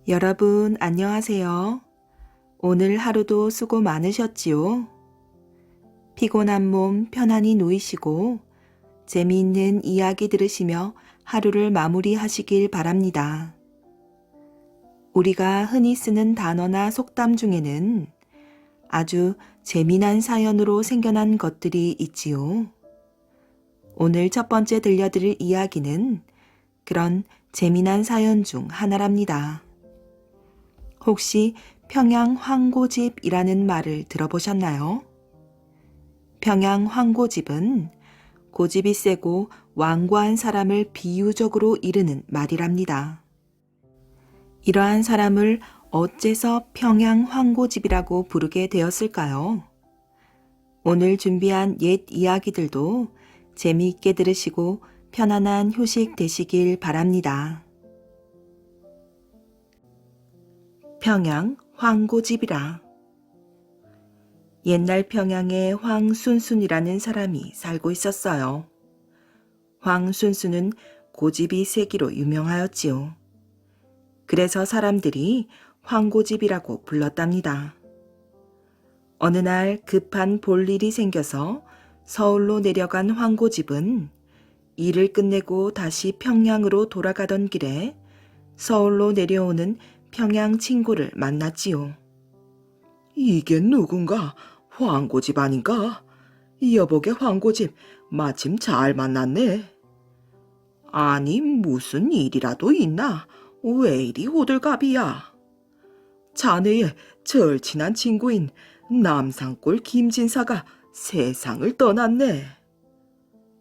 여러분, 안녕하세요. 오늘 하루도 수고 많으셨지요? 피곤한 몸 편안히 놓이시고 재미있는 이야기 들으시며 하루를 마무리하시길 바랍니다. 우리가 흔히 쓰는 단어나 속담 중에는 아주 재미난 사연으로 생겨난 것들이 있지요. 오늘 첫 번째 들려드릴 이야기는 그런 재미난 사연 중 하나랍니다. 혹시 평양 황고집이라는 말을 들어보셨나요? 평양 황고집은 고집이 세고 완고한 사람을 비유적으로 이르는 말이랍니다. 이러한 사람을 어째서 평양 황고집이라고 부르게 되었을까요? 오늘 준비한 옛 이야기들도 재미있게 들으시고 편안한 휴식 되시길 바랍니다. 평양 황고집이라. 옛날 평양에 황순순이라는 사람이 살고 있었어요. 황순순은 고집이 세기로 유명하였지요. 그래서 사람들이 황고집이라고 불렀답니다. 어느 날 급한 볼일이 생겨서 서울로 내려간 황고집은 일을 끝내고 다시 평양으로 돌아가던 길에 서울로 내려오는 평양 친구를 만났지요. 이게 누군가? 황고집 아닌가? 여보게 황고집 마침 잘 만났네. 아니 무슨 일이라도 있나? 왜 이리 호들갑이야? 자네의 절친한 친구인 남산골 김진사가 세상을 떠났네.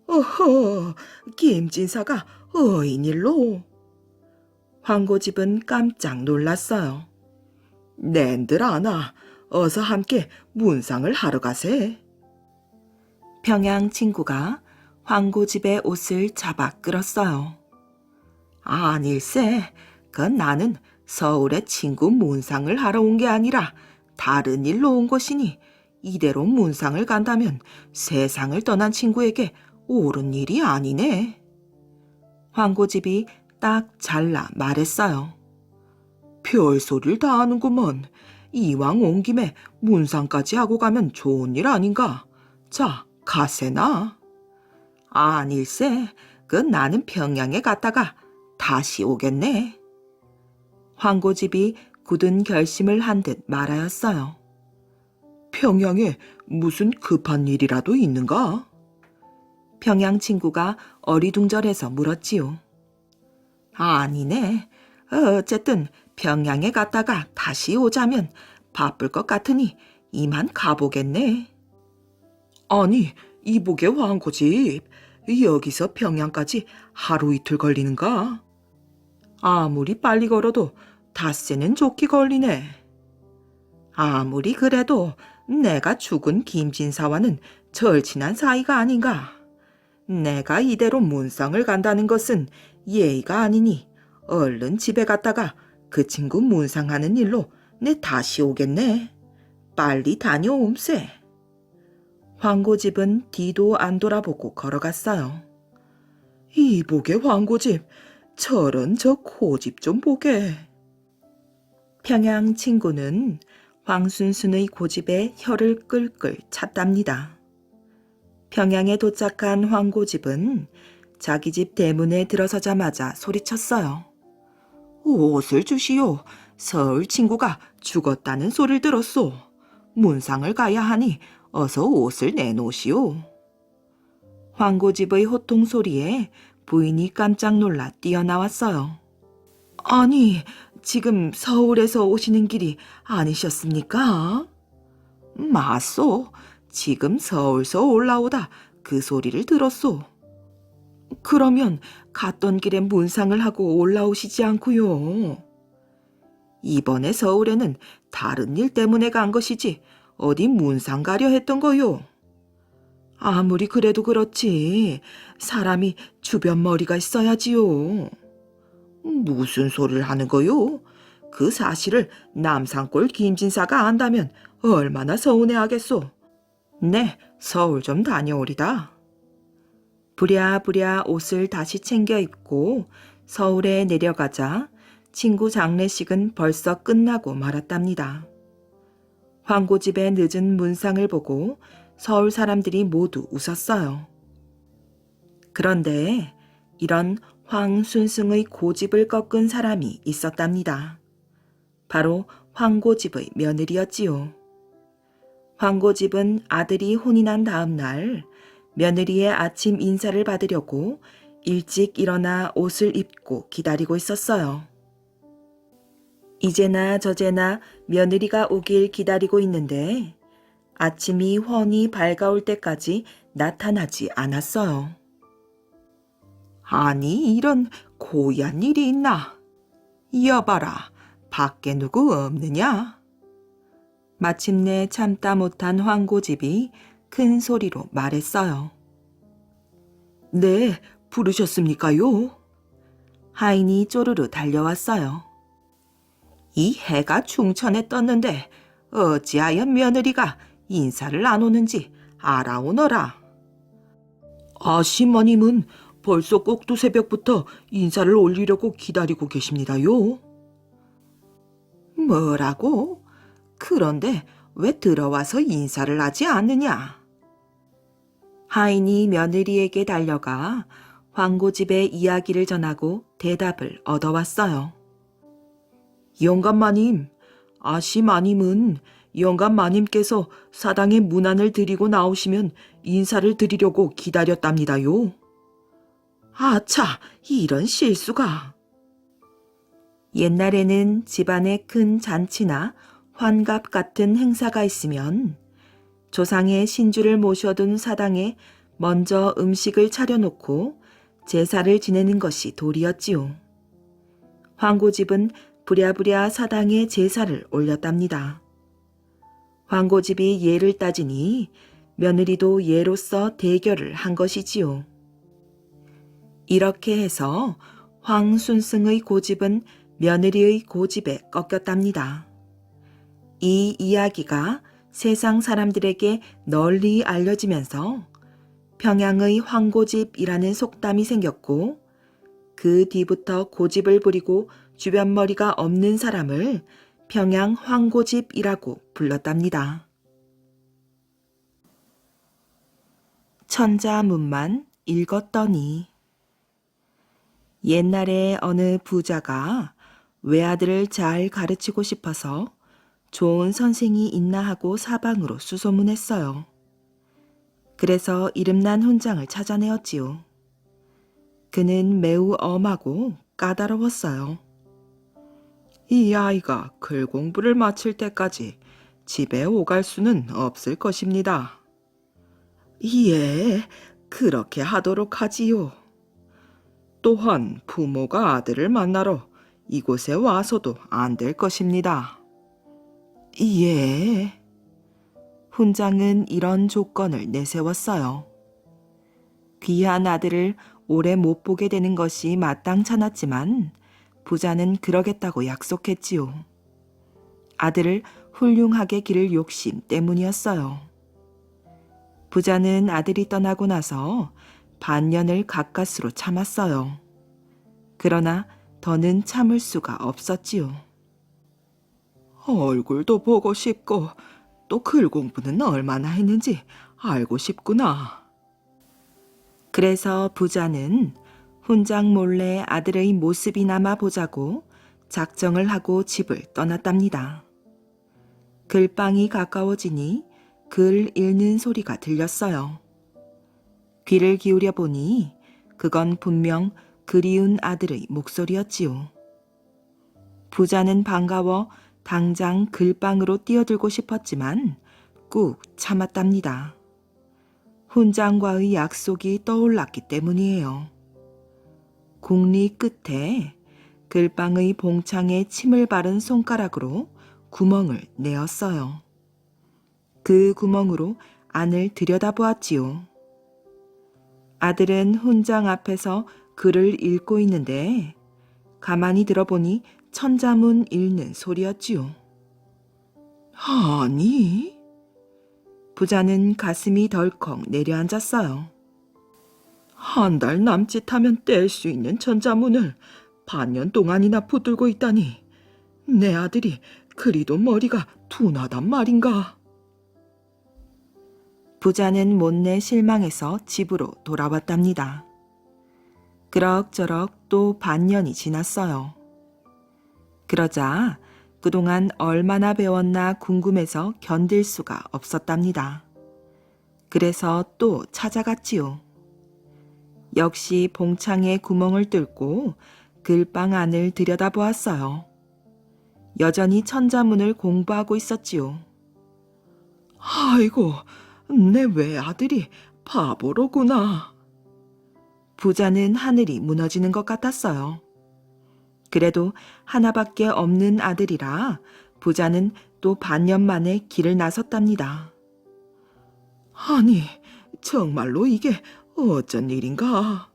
어허, 김진사가 어인일로? 황고집은 깜짝 놀랐어요. 낸들 아나, 어서 함께 문상을 하러 가세. 평양 친구가 황고집의 옷을 잡아 끌었어요. 아닐세, 그건 나는 서울에 친구 문상을 하러 온 게 아니라 다른 일로 온 것이니 이대로 문상을 간다면 세상을 떠난 친구에게 옳은 일이 아니네. 황고집이 딱 잘라 말했어요. 별소리를 다 하는구먼. 이왕 온 김에 문상까지 하고 가면 좋은 일 아닌가? 자, 가세나. 아닐세, 나는 평양에 갔다가 다시 오겠네. 황고집이 굳은 결심을 한 듯 말하였어요. 평양에 무슨 급한 일이라도 있는가? 평양 친구가 어리둥절해서 물었지요. 아니네. 어쨌든 평양에 갔다가 다시 오자면 바쁠 것 같으니 이만 가보겠네. 아니, 이복의 황고집, 여기서 평양까지 하루 이틀 걸리는가? 아무리 빨리 걸어도 닷새는 좋게 걸리네. 아무리 그래도 내가 죽은 김진사와는 절친한 사이가 아닌가. 내가 이대로 문상을 간다는 것은 예의가 아니니 얼른 집에 갔다가 그 친구 문상하는 일로 내 다시 오겠네. 빨리 다녀옴세. 황고집은 뒤도 안 돌아보고 걸어갔어요. 이복의 황고집, 저런 저 고집 좀 보게. 평양 친구는 황순순의 고집에 혀를 끌끌 찼답니다. 평양에 도착한 황고집은 자기 집 대문에 들어서자마자 소리쳤어요. 옷을 주시오. 서울 친구가 죽었다는 소리를 들었소. 문상을 가야 하니 어서 옷을 내놓으시오. 황고집의 호통 소리에 부인이 깜짝 놀라 뛰어나왔어요. 아니, 지금 서울에서 오시는 길이 아니셨습니까? 맞소. 지금 서울서 올라오다 그 소리를 들었소. 그러면 갔던 길에 문상을 하고 올라오시지 않고요. 이번에 서울에는 다른 일 때문에 간 것이지 어디 문상 가려 했던 거요. 아무리 그래도 그렇지 사람이 주변 머리가 있어야지요. 무슨 소리를 하는 거요? 그 사실을 남산골 김진사가 안다면 얼마나 서운해하겠소. 네, 서울 좀 다녀오리다. 부랴부랴 옷을 다시 챙겨 입고 서울에 내려가자 친구 장례식은 벌써 끝나고 말았답니다. 황고집의 늦은 문상을 보고 서울 사람들이 모두 웃었어요. 그런데 이런 황순승의 고집을 꺾은 사람이 있었답니다. 바로 황고집의 며느리였지요. 황고집은 아들이 혼이 난 다음 날 며느리의 아침 인사를 받으려고 일찍 일어나 옷을 입고 기다리고 있었어요. 이제나 저제나 며느리가 오길 기다리고 있는데 아침이 훤히 밝아올 때까지 나타나지 않았어요. 아니, 이런 고얀 일이 있나? 여봐라, 밖에 누구 없느냐? 마침내 참다 못한 황고집이 큰 소리로 말했어요. 네, 부르셨습니까요? 하인이 쪼르르 달려왔어요. 이 해가 중천에 떴는데 어찌하여 며느리가 인사를 안 오는지 알아오너라. 아시마님은 벌써 꼭두새벽부터 인사를 올리려고 기다리고 계십니다요. 뭐라고? 그런데 왜 들어와서 인사를 하지 않느냐? 하인이 며느리에게 달려가 황고집의 이야기를 전하고 대답을 얻어왔어요. 영감마님, 아시마님은 영감마님께서 사당의 문안을 드리고 나오시면 인사를 드리려고 기다렸답니다요. 아차, 이런 실수가. 옛날에는 집안에 큰 잔치나 환갑 같은 행사가 있으면 조상의 신주를 모셔둔 사당에 먼저 음식을 차려놓고 제사를 지내는 것이 도리였지요. 황고집은 부랴부랴 사당에 제사를 올렸답니다. 황고집이 예를 따지니 며느리도 예로서 대결을 한 것이지요. 이렇게 해서 황순승의 고집은 며느리의 고집에 꺾였답니다. 이 이야기가 세상 사람들에게 널리 알려지면서 평양의 황고집이라는 속담이 생겼고 그 뒤부터 고집을 부리고 주변머리가 없는 사람을 평양 황고집이라고 불렀답니다. 천자문만 읽었더니 옛날에 어느 부자가 외아들을 잘 가르치고 싶어서 좋은 선생이 있나 하고 사방으로 수소문했어요. 그래서 이름난 훈장을 찾아내었지요. 그는 매우 엄하고 까다로웠어요. 이 아이가 글 공부를 마칠 때까지 집에 오갈 수는 없을 것입니다. 예, 그렇게 하도록 하지요. 또한 부모가 아들을 만나러 이곳에 와서도 안 될 것입니다. 예. 훈장은 이런 조건을 내세웠어요. 귀한 아들을 오래 못 보게 되는 것이 마땅찮았지만 부자는 그러겠다고 약속했지요. 아들을 훌륭하게 기를 욕심 때문이었어요. 부자는 아들이 떠나고 나서 반년을 가까스로 참았어요. 그러나 더는 참을 수가 없었지요. 얼굴도 보고 싶고 또 글 공부는 얼마나 했는지 알고 싶구나. 그래서 부자는 훈장 몰래 아들의 모습이나마 보자고 작정을 하고 집을 떠났답니다. 글방이 가까워지니 글 읽는 소리가 들렸어요. 귀를 기울여 보니 그건 분명 그리운 아들의 목소리였지요. 부자는 반가워 당장 글방으로 뛰어들고 싶었지만 꾹 참았답니다. 훈장과의 약속이 떠올랐기 때문이에요. 공리 끝에 글방의 봉창에 침을 바른 손가락으로 구멍을 내었어요. 그 구멍으로 안을 들여다보았지요. 아들은 훈장 앞에서 글을 읽고 있는데 가만히 들어보니 천자문 읽는 소리였지요. 아니? 부자는 가슴이 덜컥 내려앉았어요. 한 달 남짓하면 뗄 수 있는 천자문을 반년 동안이나 붙들고 있다니. 내 아들이 그리도 머리가 둔하단 말인가. 부자는 못내 실망해서 집으로 돌아왔답니다. 그럭저럭 또 반년이 지났어요. 그러자 그동안 얼마나 배웠나 궁금해서 견딜 수가 없었답니다. 그래서 또 찾아갔지요. 역시 봉창에 구멍을 뚫고 글방 안을 들여다보았어요. 여전히 천자문을 공부하고 있었지요. 아이고, 내 외아들이 바보로구나. 부자는 하늘이 무너지는 것 같았어요. 그래도 하나밖에 없는 아들이라 부자는 또 반년 만에 길을 나섰답니다. 아니, 정말로 이게 어쩐 일인가?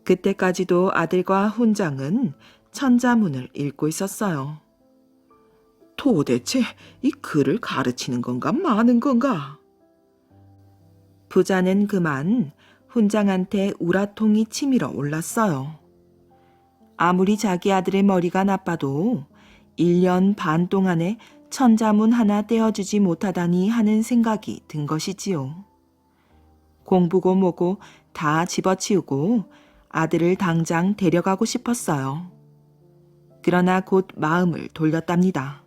그때까지도 아들과 훈장은 천자문을 읽고 있었어요. 도대체 이 글을 가르치는 건가 마는 건가? 부자는 그만 훈장한테 우라통이 치밀어 올랐어요. 아무리 자기 아들의 머리가 나빠도 1년 반 동안에 천자문 하나 떼어주지 못하다니 하는 생각이 든 것이지요. 공부고 뭐고 다 집어치우고 아들을 당장 데려가고 싶었어요. 그러나 곧 마음을 돌렸답니다.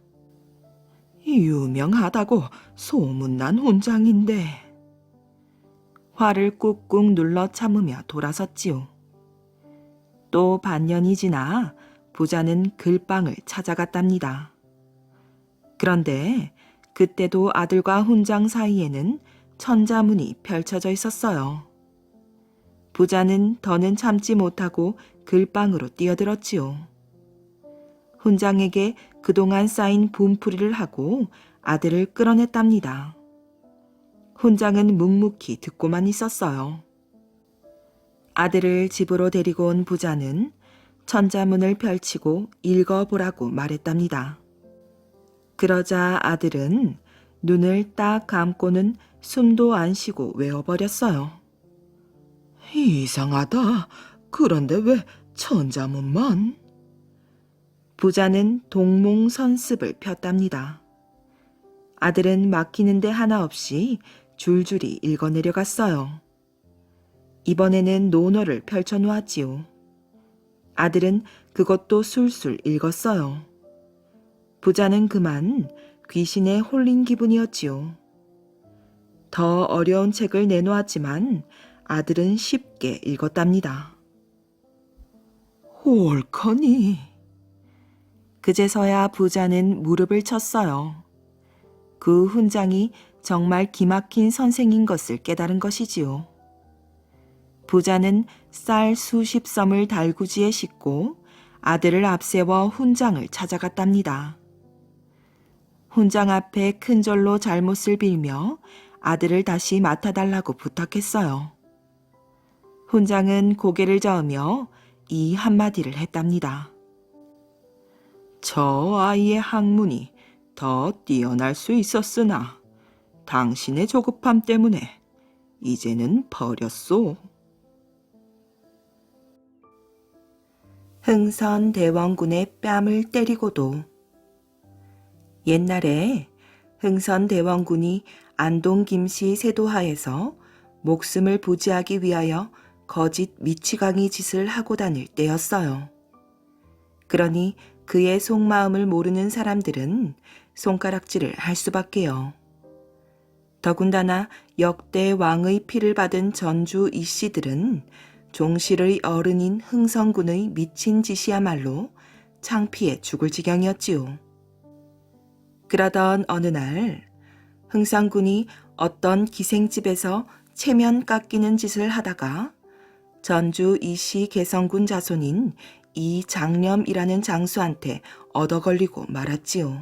유명하다고 소문난 훈장인데. 화를 꾹꾹 눌러 참으며 돌아섰지요. 또 반년이 지나 부자는 글방을 찾아갔답니다. 그런데 그때도 아들과 훈장 사이에는 천자문이 펼쳐져 있었어요. 부자는 더는 참지 못하고 글방으로 뛰어들었지요. 훈장에게 그동안 쌓인 분풀이를 하고 아들을 끌어냈답니다. 훈장은 묵묵히 듣고만 있었어요. 아들을 집으로 데리고 온 부자는 천자문을 펼치고 읽어보라고 말했답니다. 그러자 아들은 눈을 딱 감고는 숨도 안 쉬고 외워버렸어요. 이상하다. 그런데 왜 천자문만? 부자는 동몽선습을 폈답니다. 아들은 막히는 데 하나 없이 줄줄이 읽어내려갔어요. 이번에는 논어를 펼쳐놓았지요. 아들은 그것도 술술 읽었어요. 부자는 그만 귀신에 홀린 기분이었지요. 더 어려운 책을 내놓았지만 아들은 쉽게 읽었답니다. 옳거니. 그제서야 부자는 무릎을 쳤어요. 그 훈장이 정말 기막힌 선생인 것을 깨달은 것이지요. 부자는 쌀 수십 섬을 달구지에 싣고 아들을 앞세워 훈장을 찾아갔답니다. 훈장 앞에 큰 절로 잘못을 빌며 아들을 다시 맡아달라고 부탁했어요. 훈장은 고개를 저으며 이 한마디를 했답니다. 저 아이의 학문이 더 뛰어날 수 있었으나 당신의 조급함 때문에 이제는 버렸소. 흥선대원군의 뺨을 때리고도. 옛날에 흥선대원군이 안동 김씨 세도하에서 목숨을 부지하기 위하여 거짓 미취강이 짓을 하고 다닐 때였어요. 그러니 그의 속마음을 모르는 사람들은 손가락질을 할 수밖에요. 더군다나 역대 왕의 피를 받은 전주 이씨들은 종실의 어른인 흥선군의 미친 짓이야말로 창피해 죽을 지경이었지요. 그러던 어느 날 흥선군이 어떤 기생집에서 체면 깎이는 짓을 하다가 전주 이씨 개성군 자손인 이장렴이라는 장수한테 얻어걸리고 말았지요.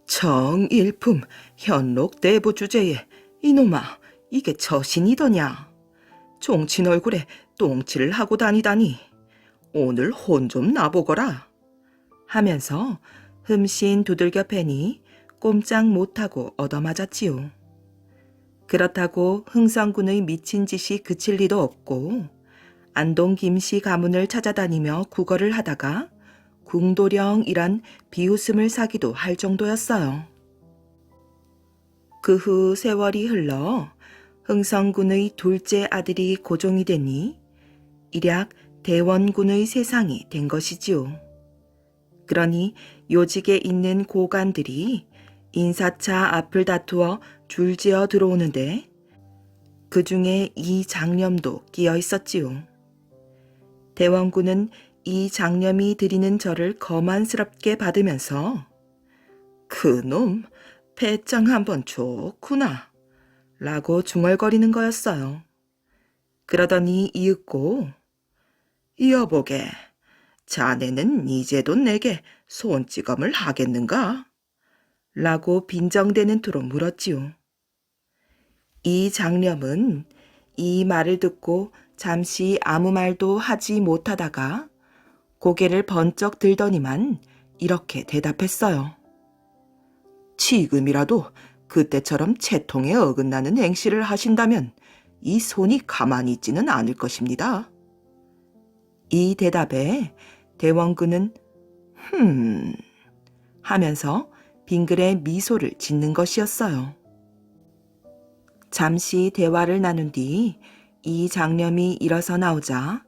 정일품 현록 대부 주제에 이놈아 이게 처신이더냐. 종친 얼굴에 똥칠을 하고 다니다니 오늘 혼 좀 나보거라 하면서 흠씬 두들겨 패니 꼼짝 못하고 얻어맞았지요. 그렇다고 흥선군의 미친 짓이 그칠 리도 없고 안동 김씨 가문을 찾아다니며 구걸을 하다가 궁도령이란 비웃음을 사기도 할 정도였어요. 그 후 세월이 흘러 흥성군의 둘째 아들이 고종이 되니 일약 대원군의 세상이 된 것이지요. 그러니 요직에 있는 고관들이 인사차 앞을 다투어 줄지어 들어오는데 그 중에 이 장염도 끼어 있었지요. 대원군은 이 장염이 드리는 절을 거만스럽게 받으면서 그놈 배짱 한번 좋구나 라고 중얼거리는 거였어요. 그러더니 이윽고 여보게 자네는 이제도 내게 손찌검을 하겠는가? 라고 빈정대는 투로 물었지요. 이 장염은 이 말을 듣고 잠시 아무 말도 하지 못하다가 고개를 번쩍 들더니만 이렇게 대답했어요. 지금이라도 그때처럼 채통에 어긋나는 행실을 하신다면 이 손이 가만히 있지는 않을 것입니다. 이 대답에 대원군은 하면서 빙글에 미소를 짓는 것이었어요. 잠시 대화를 나눈 뒤 이 장염이 일어서 나오자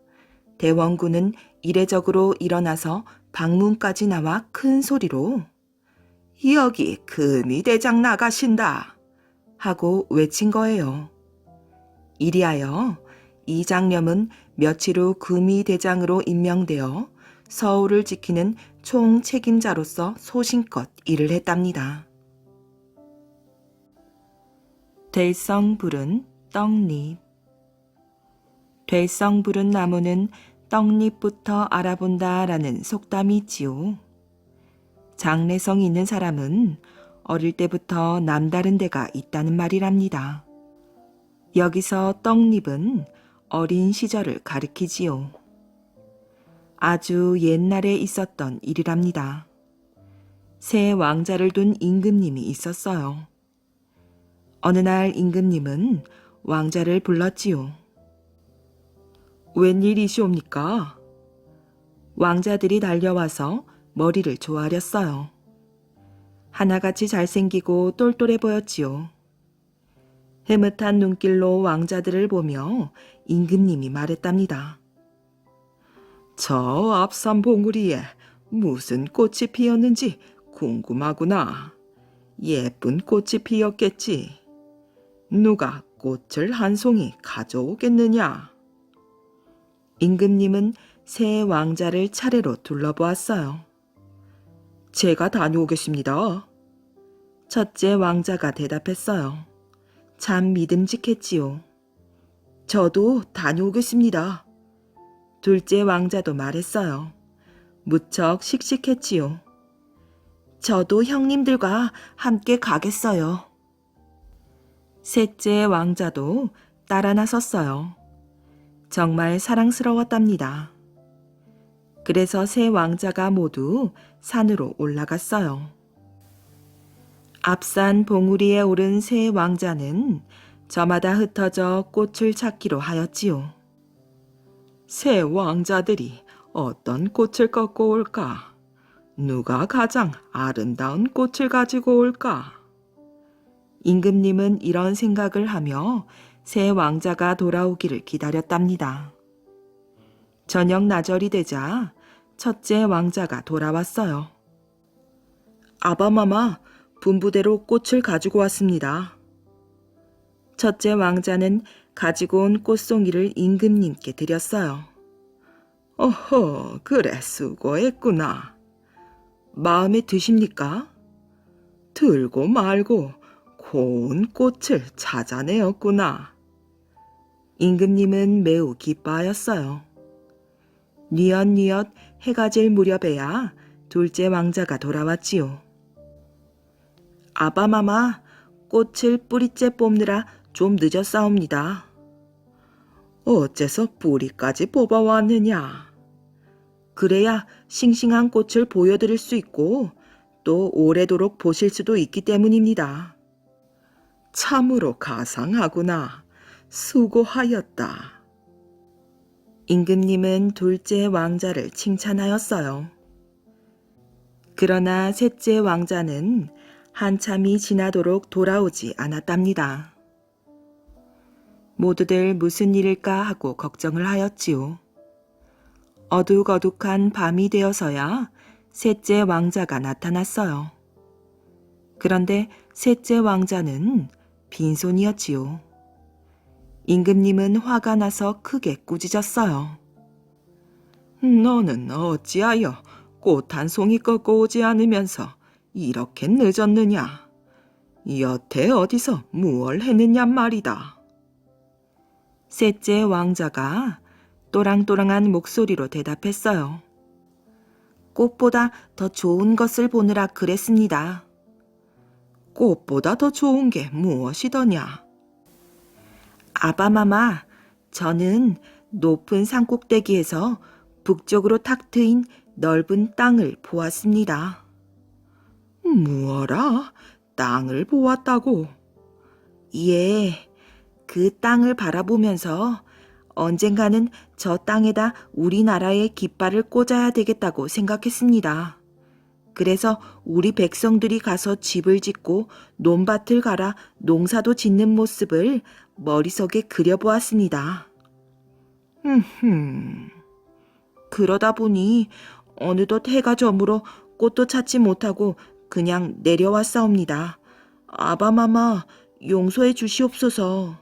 대원군은 이례적으로 일어나서 방문까지 나와 큰 소리로 여기 금이대장 나가신다 하고 외친 거예요. 이리하여 이 장염은 며칠 후 금이대장으로 임명되어 서울을 지키는 총책임자로서 소신껏 일을 했답니다. 될성 부른 떡잎. 될성 부른 나무는 떡잎부터 알아본다라는 속담이 있지요. 장래성이 있는 사람은 어릴 때부터 남다른 데가 있다는 말이랍니다. 여기서 떡잎은 어린 시절을 가리키지요. 아주 옛날에 있었던 일이랍니다. 새 왕자를 둔 임금님이 있었어요. 어느 날 임금님은 왕자를 불렀지요. 웬일이시옵니까? 왕자들이 달려와서 머리를 조아렸어요. 하나같이 잘생기고 똘똘해 보였지요. 흐뭇한 눈길로 왕자들을 보며 임금님이 말했답니다. 저 앞산 봉우리에 무슨 꽃이 피었는지 궁금하구나. 예쁜 꽃이 피었겠지. 누가 꽃을 한 송이 가져오겠느냐? 임금님은 새 왕자를 차례로 둘러보았어요. 제가 다녀오겠습니다. 첫째 왕자가 대답했어요. 참 믿음직했지요. 저도 다녀오겠습니다. 둘째 왕자도 말했어요. 무척 씩씩했지요. 저도 형님들과 함께 가겠어요. 셋째 왕자도 따라 나섰어요. 정말 사랑스러웠답니다. 그래서 세 왕자가 모두 산으로 올라갔어요. 앞산 봉우리에 오른 세 왕자는 저마다 흩어져 꽃을 찾기로 하였지요. 세 왕자들이 어떤 꽃을 꺾고 올까? 누가 가장 아름다운 꽃을 가지고 올까? 임금님은 이런 생각을 하며 새 왕자가 돌아오기를 기다렸답니다. 저녁 나절이 되자 첫째 왕자가 돌아왔어요. 아바마마, 분부대로 꽃을 가지고 왔습니다. 첫째 왕자는 가지고 온 꽃송이를 임금님께 드렸어요. 어허, 그래 수고했구나. 마음에 드십니까? 들고 말고 고운 꽃을 찾아내었구나. 임금님은 매우 기뻐하였어요. 뉘엿뉘엿 해가 질 무렵에야 둘째 왕자가 돌아왔지요. 아바마마, 꽃을 뿌리째 뽑느라 좀 늦었사옵니다. 어째서 뿌리까지 뽑아왔느냐? 그래야 싱싱한 꽃을 보여드릴 수 있고 또 오래도록 보실 수도 있기 때문입니다. 참으로 가상하구나. 수고하였다. 임금님은 둘째 왕자를 칭찬하였어요. 그러나 셋째 왕자는 한참이 지나도록 돌아오지 않았답니다. 모두들 무슨 일일까 하고 걱정을 하였지요. 어둑어둑한 밤이 되어서야 셋째 왕자가 나타났어요. 그런데 셋째 왕자는 빈손이었지요. 임금님은 화가 나서 크게 꾸짖었어요. 너는 어찌하여 꽃 한 송이 꺾고 오지 않으면서 이렇게 늦었느냐? 여태 어디서 무얼 했느냐 말이다. 셋째 왕자가 또랑또랑한 목소리로 대답했어요. 꽃보다 더 좋은 것을 보느라 그랬습니다. 꽃보다 더 좋은 게 무엇이더냐? 아바마마, 저는 높은 산꼭대기에서 북쪽으로 탁 트인 넓은 땅을 보았습니다. 무어라? 땅을 보았다고? 예, 그 땅을 바라보면서 언젠가는 저 땅에다 우리나라의 깃발을 꽂아야 되겠다고 생각했습니다. 그래서 우리 백성들이 가서 집을 짓고 논밭을 갈아 농사도 짓는 모습을 머릿속에 그려보았습니다. 그러다 보니 어느덧 해가 저물어 꽃도 찾지 못하고 그냥 내려왔사옵니다. 아바마마, 용서해 주시옵소서.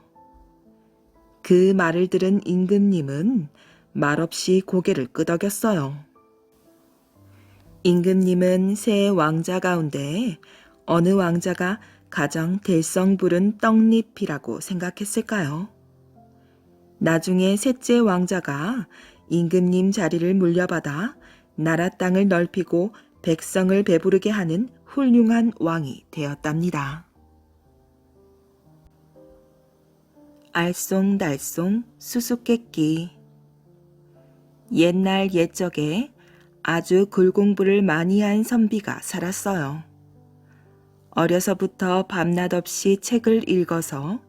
그 말을 들은 임금님은 말없이 고개를 끄덕였어요. 임금님은 세 왕자 가운데 어느 왕자가 가장 될성 부른 떡잎이라고 생각했을까요? 나중에 셋째 왕자가 임금님 자리를 물려받아 나라 땅을 넓히고 백성을 배부르게 하는 훌륭한 왕이 되었답니다. 알쏭달쏭 수수께끼. 옛날 옛적에 아주 글공부를 많이 한 선비가 살았어요. 어려서부터 밤낮 없이 책을 읽어서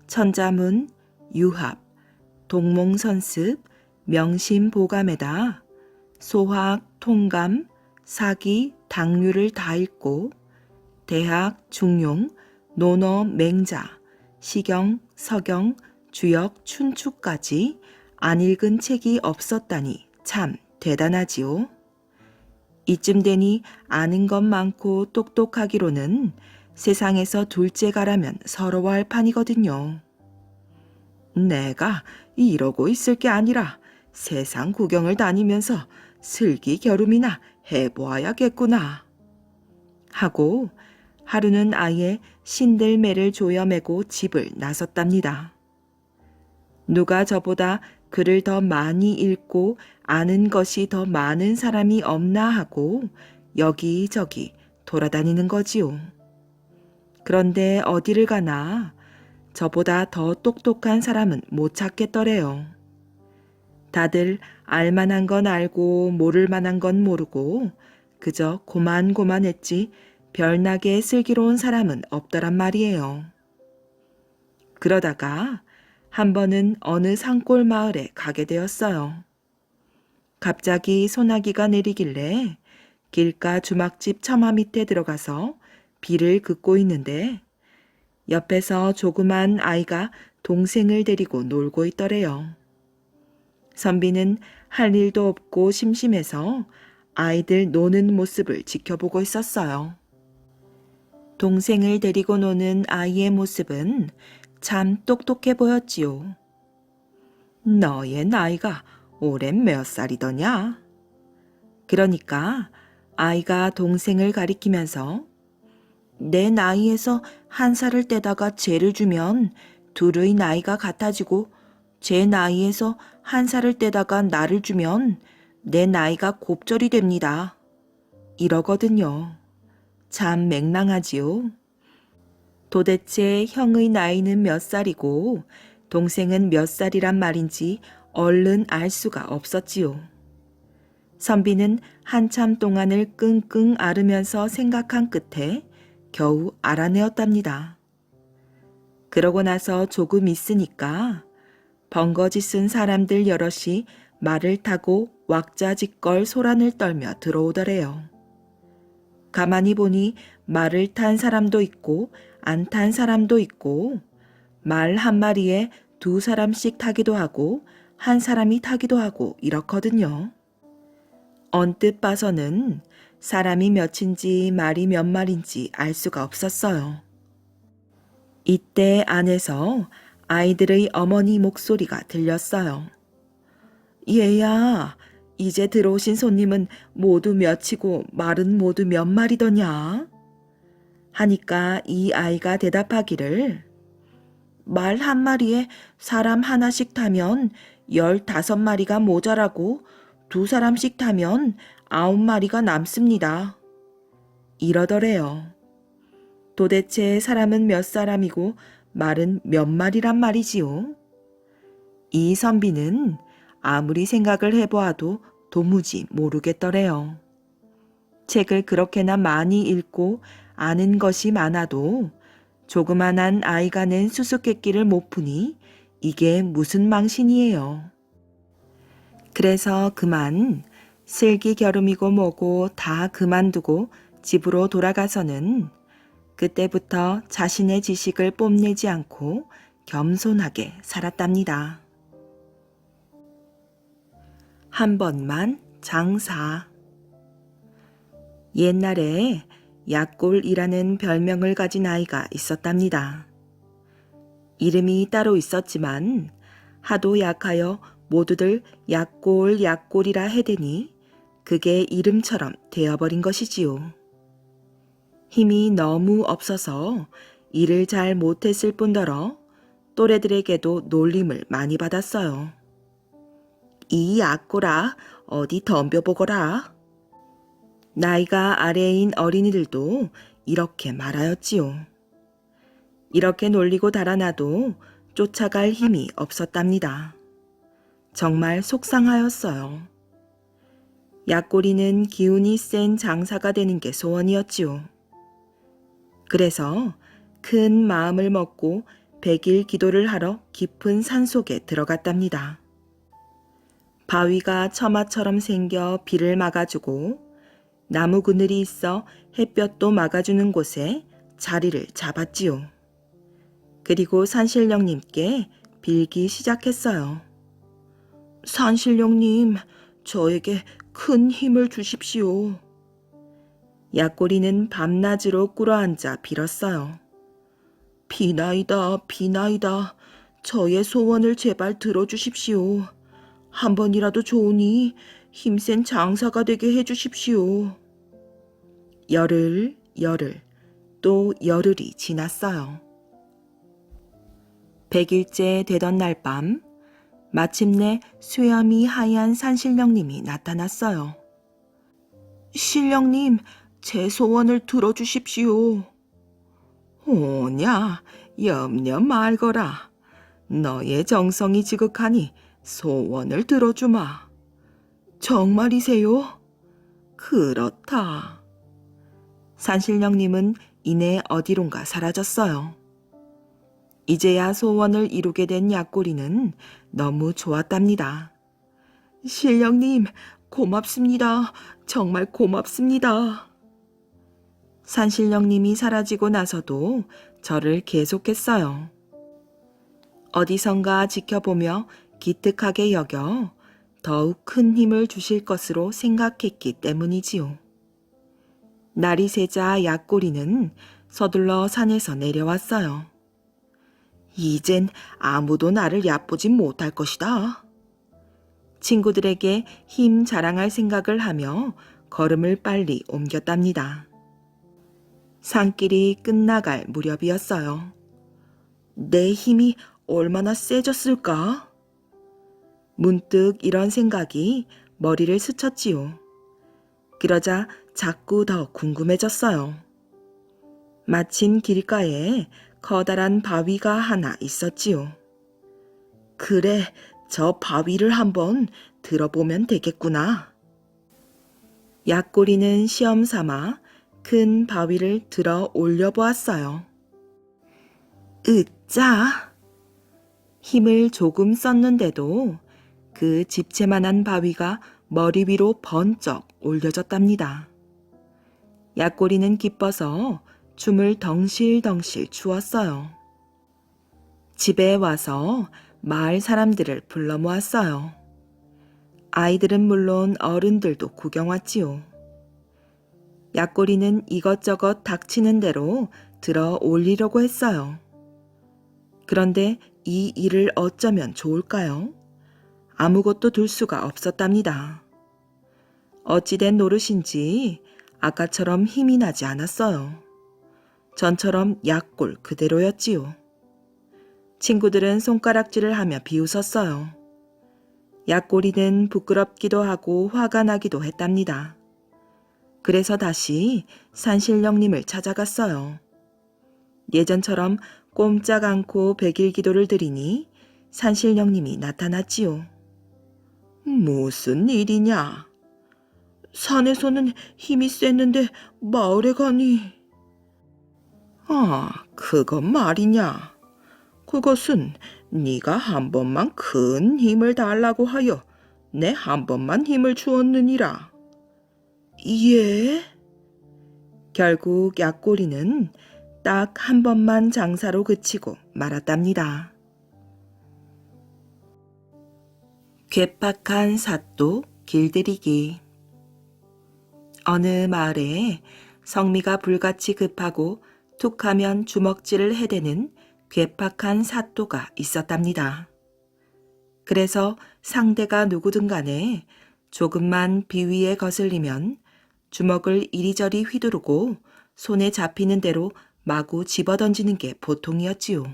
천자문, 유합, 동몽선습, 명심보감에다 소학, 통감, 사기, 당류를 다 읽고 대학, 중용, 논어, 맹자, 시경, 서경, 주역, 춘추까지 안 읽은 책이 없었다니 참 대단하지요. 이쯤 되니 아는 것 많고 똑똑하기로는 세상에서 둘째가라면 서러워할 판이거든요. 내가 이러고 있을 게 아니라 세상 구경을 다니면서 슬기 겨룸이나 해보아야겠구나 하고 하루는 아예 신들매를 조여매고 집을 나섰답니다. 누가 저보다 글을 더 많이 읽고 아는 것이 더 많은 사람이 없나 하고 여기저기 돌아다니는 거지요. 그런데 어디를 가나 저보다 더 똑똑한 사람은 못 찾겠더래요. 다들 알만한 건 알고 모를 만한 건 모르고 그저 고만고만했지 별나게 슬기로운 사람은 없더란 말이에요. 그러다가 한 번은 어느 산골 마을에 가게 되었어요. 갑자기 소나기가 내리길래 길가 주막집 처마 밑에 들어가서 비를 긋고 있는데 옆에서 조그만 아이가 동생을 데리고 놀고 있더래요. 선비는 할 일도 없고 심심해서 아이들 노는 모습을 지켜보고 있었어요. 동생을 데리고 노는 아이의 모습은 참 똑똑해 보였지요. 너의 나이가 올해는 몇 살이더냐? 그러니까 아이가 동생을 가리키면서 내 나이에서 한 살을 떼다가 죄를 주면 둘의 나이가 같아지고 제 나이에서 한 살을 떼다가 나를 주면 내 나이가 곱절이 됩니다. 이러거든요. 참 맹랑하지요. 도대체 형의 나이는 몇 살이고 동생은 몇 살이란 말인지 얼른 알 수가 없었지요. 선비는 한참 동안을 끙끙 앓으면서 생각한 끝에 겨우 알아내었답니다. 그러고 나서 조금 있으니까 번거지 쓴 사람들 여럿이 말을 타고 왁자지껄 소란을 떨며 들어오더래요. 가만히 보니 말을 탄 사람도 있고 안 탄 사람도 있고 말 한 마리에 두 사람씩 타기도 하고 한 사람이 타기도 하고 이렇거든요. 언뜻 봐서는 사람이 몇인지 말이 몇 마리인지 알 수가 없었어요. 이때 안에서 아이들의 어머니 목소리가 들렸어요. 얘야, 이제 들어오신 손님은 모두 몇이고 말은 모두 몇 마리더냐? 하니까 이 아이가 대답하기를 말 한 마리에 사람 하나씩 타면 15마리가 모자라고 두 사람씩 타면 9마리가 남습니다. 이러더래요. 도대체 사람은 몇 사람이고 말은 몇 마리란 말이지요? 이 선비는 아무리 생각을 해보아도 도무지 모르겠더래요. 책을 그렇게나 많이 읽고 아는 것이 많아도 조그만한 아이가 낸 수수께끼를 못 푸니 이게 무슨 망신이에요. 그래서 그만 슬기 겨름이고 뭐고 다 그만두고 집으로 돌아가서는 그때부터 자신의 지식을 뽐내지 않고 겸손하게 살았답니다. 한 번만 장사. 옛날에 약골이라는 별명을 가진 아이가 있었답니다. 이름이 따로 있었지만 하도 약하여 모두들 약골 약골이라 해대니 그게 이름처럼 되어버린 것이지요. 힘이 너무 없어서 일을 잘 못했을 뿐더러 또래들에게도 놀림을 많이 받았어요. 이 약골아, 어디 덤벼보거라. 나이가 아래인 어린이들도 이렇게 말하였지요. 이렇게 놀리고 달아나도 쫓아갈 힘이 없었답니다. 정말 속상하였어요. 약골이는 기운이 센 장사가 되는 게 소원이었지요. 그래서 큰 마음을 먹고 100일 기도를 하러 깊은 산속에 들어갔답니다. 바위가 처마처럼 생겨 비를 막아주고 나무 그늘이 있어 햇볕도 막아주는 곳에 자리를 잡았지요. 그리고 산신령님께 빌기 시작했어요. 산신령님, 저에게 큰 힘을 주십시오. 약골이는 밤낮으로 꿇어앉아 빌었어요. 비나이다, 비나이다. 저의 소원을 제발 들어주십시오. 한 번이라도 좋으니 힘센 장사가 되게 해주십시오. 열흘, 또 열흘이 지났어요. 100일째 되던 날 밤, 마침내 수염이 하얀 산신령님이 나타났어요. 신령님, 제 소원을 들어주십시오. 오냐, 염려 말거라. 너의 정성이 지극하니 소원을 들어주마. 정말이세요? 그렇다. 산신령님은 이내 어디론가 사라졌어요. 이제야 소원을 이루게 된 약골이는 너무 좋았답니다. 신령님, 고맙습니다. 정말 고맙습니다. 산신령님이 사라지고 나서도 저를 계속했어요. 어디선가 지켜보며 기특하게 여겨 더욱 큰 힘을 주실 것으로 생각했기 때문이지요. 날이 새자 약골이는 서둘러 산에서 내려왔어요. 이젠 아무도 나를 얕보진 못할 것이다. 친구들에게 힘 자랑할 생각을 하며 걸음을 빨리 옮겼답니다. 산길이 끝나갈 무렵이었어요. 내 힘이 얼마나 세졌을까? 문득 이런 생각이 머리를 스쳤지요. 그러자 자꾸 더 궁금해졌어요. 마침 길가에 커다란 바위가 하나 있었지요. 그래, 저 바위를 한번 들어보면 되겠구나. 약골이는 시험 삼아 큰 바위를 들어 올려보았어요. 으짜! 힘을 조금 썼는데도 그 집채만한 바위가 머리 위로 번쩍 올려졌답니다. 약골이는 기뻐서 춤을 덩실덩실 추었어요. 집에 와서 마을 사람들을 불러 모았어요. 아이들은 물론 어른들도 구경 왔지요. 약골이는 이것저것 닥치는 대로 들어 올리려고 했어요. 그런데 이 일을 어쩌면 좋을까요? 아무것도 둘 수가 없었답니다. 어찌된 노릇인지 아까처럼 힘이 나지 않았어요. 전처럼 약골 그대로였지요. 친구들은 손가락질을 하며 비웃었어요. 약골이는 부끄럽기도 하고 화가 나기도 했답니다. 그래서 다시 산신령님을 찾아갔어요. 예전처럼 꼼짝 않고 백일 기도를 드리니 산신령님이 나타났지요. 무슨 일이냐? 산에서는 힘이 셌는데 마을에 가니. 아, 그건 말이냐. 그것은 네가 한 번만 큰 힘을 달라고 하여 내 한 번만 힘을 주었느니라. 예? 결국 약골이는 딱 한 번만 장사로 그치고 말았답니다. 괴팍한 사또 길들이기. 어느 마을에 성미가 불같이 급하고 툭하면 주먹질을 해대는 괴팍한 사또가 있었답니다. 그래서 상대가 누구든 간에 조금만 비위에 거슬리면 주먹을 이리저리 휘두르고 손에 잡히는 대로 마구 집어던지는 게 보통이었지요.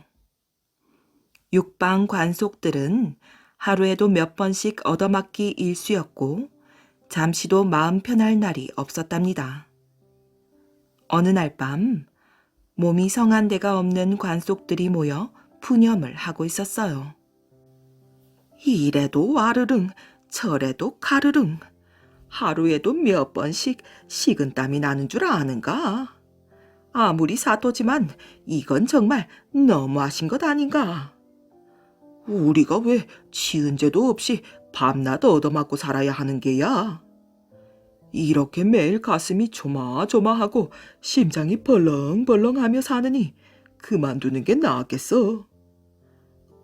육방 관속들은 하루에도 몇 번씩 얻어맞기 일쑤였고 잠시도 마음 편할 날이 없었답니다. 어느 날 밤 몸이 성한 데가 없는 관속들이 모여 푸념을 하고 있었어요. 이래도 와르릉 저래도 가르릉 하루에도 몇 번씩 식은땀이 나는 줄 아는가? 아무리 사또지만 이건 정말 너무하신 것 아닌가? 우리가 왜 지은 죄도 없이 밤낮 얻어맞고 살아야 하는 게야? 이렇게 매일 가슴이 조마조마하고 심장이 벌렁벌렁하며 사느니 그만두는 게 나았겠어.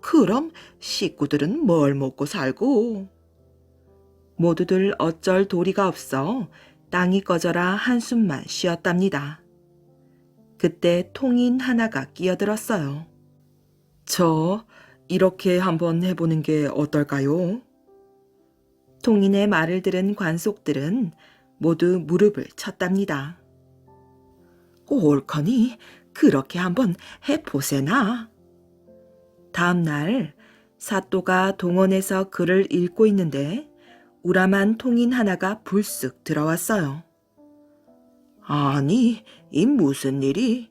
그럼 식구들은 뭘 먹고 살고? 모두들 어쩔 도리가 없어 땅이 꺼져라 한숨만 쉬었답니다. 그때 통인 하나가 끼어들었어요. 저 이렇게 한번 해보는 게 어떨까요? 통인의 말을 들은 관속들은 모두 무릎을 쳤답니다. 옳거니 그렇게 한번 해보세나. 다음 날 사또가 동원에서 글을 읽고 있는데 우람한 통인 하나가 불쑥 들어왔어요. 아니, 이 무슨 일이?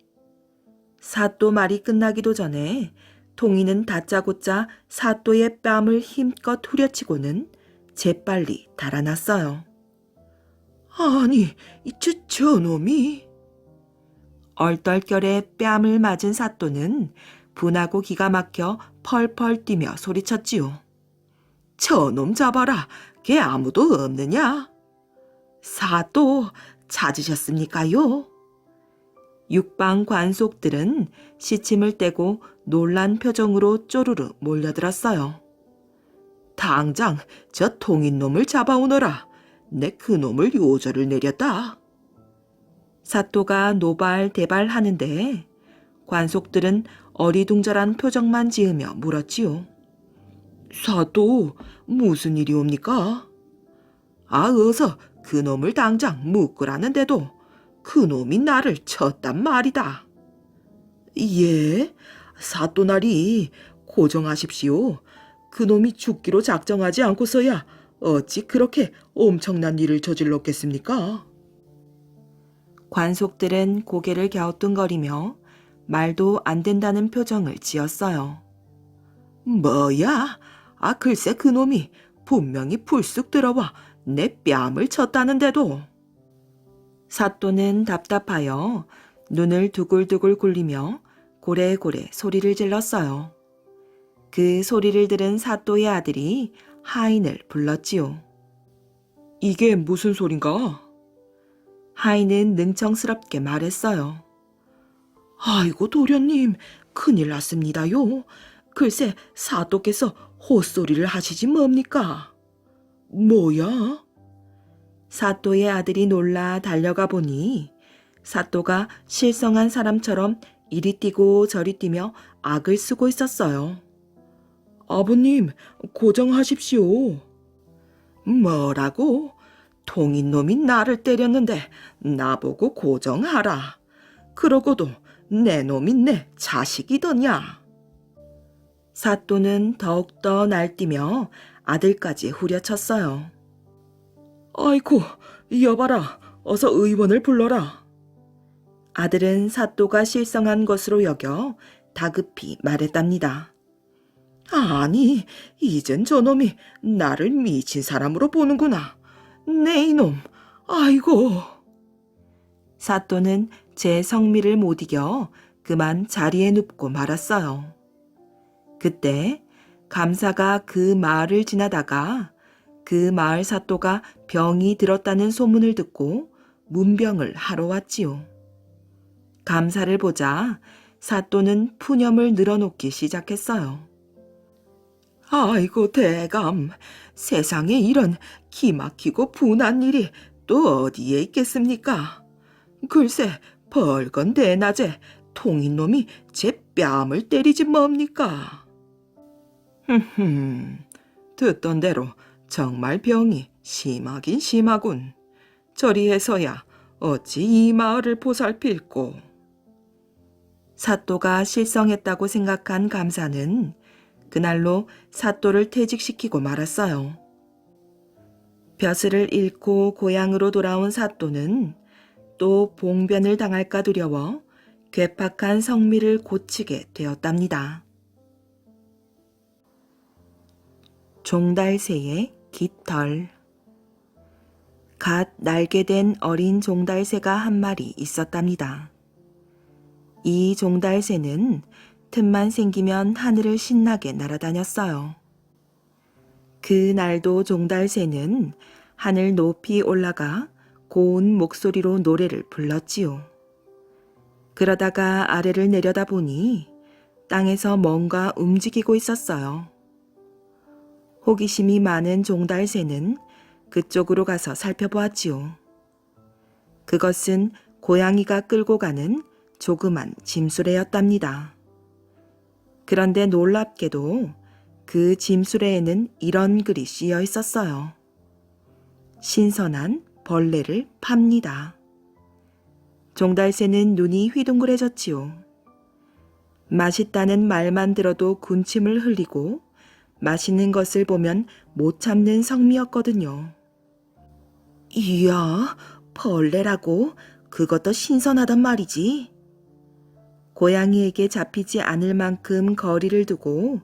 사또 말이 끝나기도 전에 통인은 다짜고짜 사또의 뺨을 힘껏 후려치고는 재빨리 달아났어요. 아니, 저놈이. 얼떨결에 뺨을 맞은 사또는 분하고 기가 막혀 펄펄 뛰며 소리쳤지요. 저놈 잡아라. 걔 아무도 없느냐? 사또 찾으셨습니까요? 육방 관속들은 시침을 떼고 놀란 표정으로 쪼르르 몰려들었어요. 당장 저 통인놈을 잡아오너라. 내 그놈을 요절을 내렸다. 사또가 노발대발하는데 관속들은 어리둥절한 표정만 지으며 물었지요. 사또, 무슨 일이옵니까? 어서 그놈을 당장 묶으라는데도 그놈이 나를 쳤단 말이다. 예, 사또나리 고정하십시오. 그놈이 죽기로 작정하지 않고서야 어찌 그렇게 엄청난 일을 저질렀겠습니까? 관속들은 고개를 갸우뚱거리며 말도 안 된다는 표정을 지었어요. 뭐야? 글쎄 그놈이 분명히 불쑥 들어와 내 뺨을 쳤다는데도. 사또는 답답하여 눈을 두글두글 굴리며 고래고래 소리를 질렀어요. 그 소리를 들은 사또의 아들이 하인을 불렀지요. 이게 무슨 소린가? 하인은 능청스럽게 말했어요. 아이고 도련님, 큰일 났습니다요. 글쎄 사또께서 헛소리를 하시지 뭡니까? 뭐야? 사또의 아들이 놀라 달려가 보니 사또가 실성한 사람처럼 이리 뛰고 저리 뛰며 악을 쓰고 있었어요. 아버님, 고정하십시오. 뭐라고? 통인놈이 나를 때렸는데 나보고 고정하라. 그러고도 내 놈이 내 자식이더냐. 사또는 더욱더 날뛰며 아들까지 후려쳤어요. 아이고, 여봐라. 어서 의원을 불러라. 아들은 사또가 실성한 것으로 여겨 다급히 말했답니다. 아니, 이젠 저놈이 나를 미친 사람으로 보는구나. 내 이놈, 아이고. 사또는 제 성미를 못 이겨 그만 자리에 눕고 말았어요. 그때 감사가 그 마을을 지나다가 그 마을 사또가 병이 들었다는 소문을 듣고 문병을 하러 왔지요. 감사를 보자 사또는 푸념을 늘어놓기 시작했어요. 아이고 대감, 세상에 이런 기막히고 분한 일이 또 어디에 있겠습니까? 글쎄 벌건 대낮에 통인놈이 제 뺨을 때리지 뭡니까? 듣던 대로 정말 병이 심하긴 심하군. 저리 해서야 어찌 이 마을을 보살필꼬. 사또가 실성했다고 생각한 감사는 그날로 사또를 퇴직시키고 말았어요. 벼슬을 잃고 고향으로 돌아온 사또는 또 봉변을 당할까 두려워 괴팍한 성미를 고치게 되었답니다. 종달새의 깃털. 갓 날게 된 어린 종달새가 한 마리 있었답니다. 이 종달새는 틈만 생기면 하늘을 신나게 날아다녔어요. 그날도 종달새는 하늘 높이 올라가 고운 목소리로 노래를 불렀지요. 그러다가 아래를 내려다보니 땅에서 뭔가 움직이고 있었어요. 호기심이 많은 종달새는 그쪽으로 가서 살펴보았지요. 그것은 고양이가 끌고 가는 조그만 짐수레였답니다. 그런데 놀랍게도 그 짐수레에는 이런 글이 씌어 있었어요. 신선한 벌레를 팝니다. 종달새는 눈이 휘둥그레졌지요. 맛있다는 말만 들어도 군침을 흘리고 맛있는 것을 보면 못 참는 성미였거든요. 이야, 벌레라고? 그것도 신선하단 말이지. 고양이에게 잡히지 않을 만큼 거리를 두고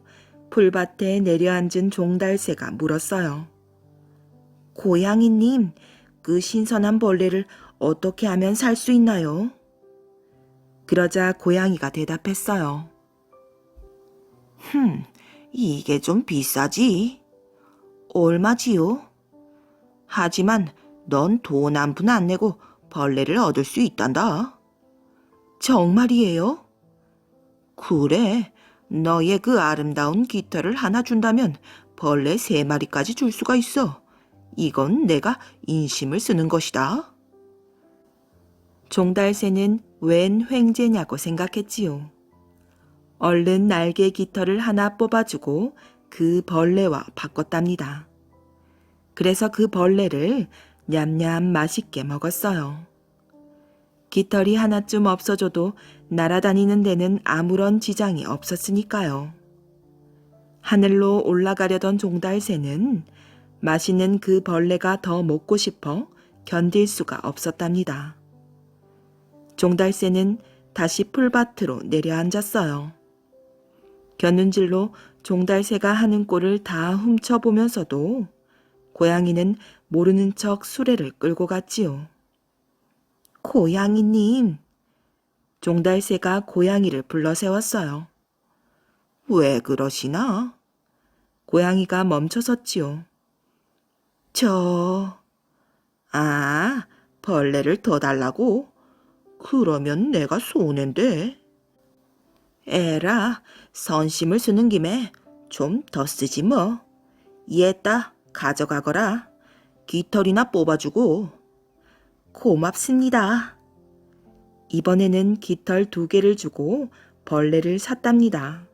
풀밭에 내려앉은 종달새가 물었어요. 고양이님, 그 신선한 벌레를 어떻게 하면 살 수 있나요? 그러자 고양이가 대답했어요. 이게 좀 비싸지. 얼마지요? 하지만 넌 돈 한 푼 안 내고 벌레를 얻을 수 있단다. 정말이에요? 그래, 너의 그 아름다운 깃털을 하나 준다면 벌레 3마리까지 줄 수가 있어. 이건 내가 인심을 쓰는 것이다. 종달새는 웬 횡재냐고 생각했지요. 얼른 날개 깃털을 하나 뽑아주고 그 벌레와 바꿨답니다. 그래서 그 벌레를 냠냠 맛있게 먹었어요. 깃털이 하나쯤 없어져도 날아다니는 데는 아무런 지장이 없었으니까요. 하늘로 올라가려던 종달새는 맛있는 그 벌레가 더 먹고 싶어 견딜 수가 없었답니다. 종달새는 다시 풀밭으로 내려앉았어요. 겨눈질로 종달새가 하는 꼴을 다 훔쳐보면서도 고양이는 모르는 척 수레를 끌고 갔지요. 고양이님. 종달새가 고양이를 불러 세웠어요. 왜 그러시나? 고양이가 멈춰섰지요. 아, 벌레를 더 달라고? 그러면 내가 손해인데. 에라, 선심을 쓰는 김에 좀 더 쓰지 뭐. 얘따 가져가거라. 깃털이나 뽑아주고. 고맙습니다. 이번에는 깃털 2개를 주고 벌레를 샀답니다.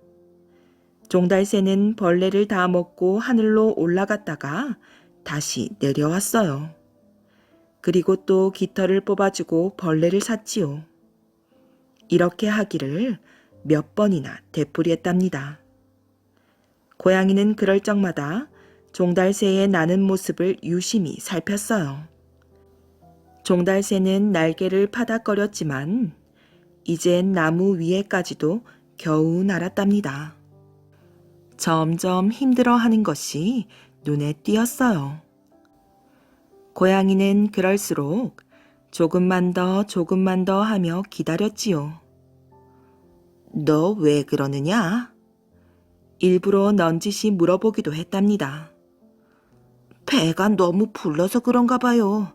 종달새는 벌레를 다 먹고 하늘로 올라갔다가 다시 내려왔어요. 그리고 또 깃털을 뽑아주고 벌레를 샀지요. 이렇게 하기를 몇 번이나 되풀이했답니다. 고양이는 그럴 적마다 종달새의 나는 모습을 유심히 살폈어요. 종달새는 날개를 파닥거렸지만 이젠 나무 위에까지도 겨우 날았답니다. 점점 힘들어하는 것이 눈에 띄었어요. 고양이는 그럴수록 조금만 더 하며 기다렸지요. 너 왜 그러느냐? 일부러 넌지시 물어보기도 했답니다. 배가 너무 불러서 그런가 봐요.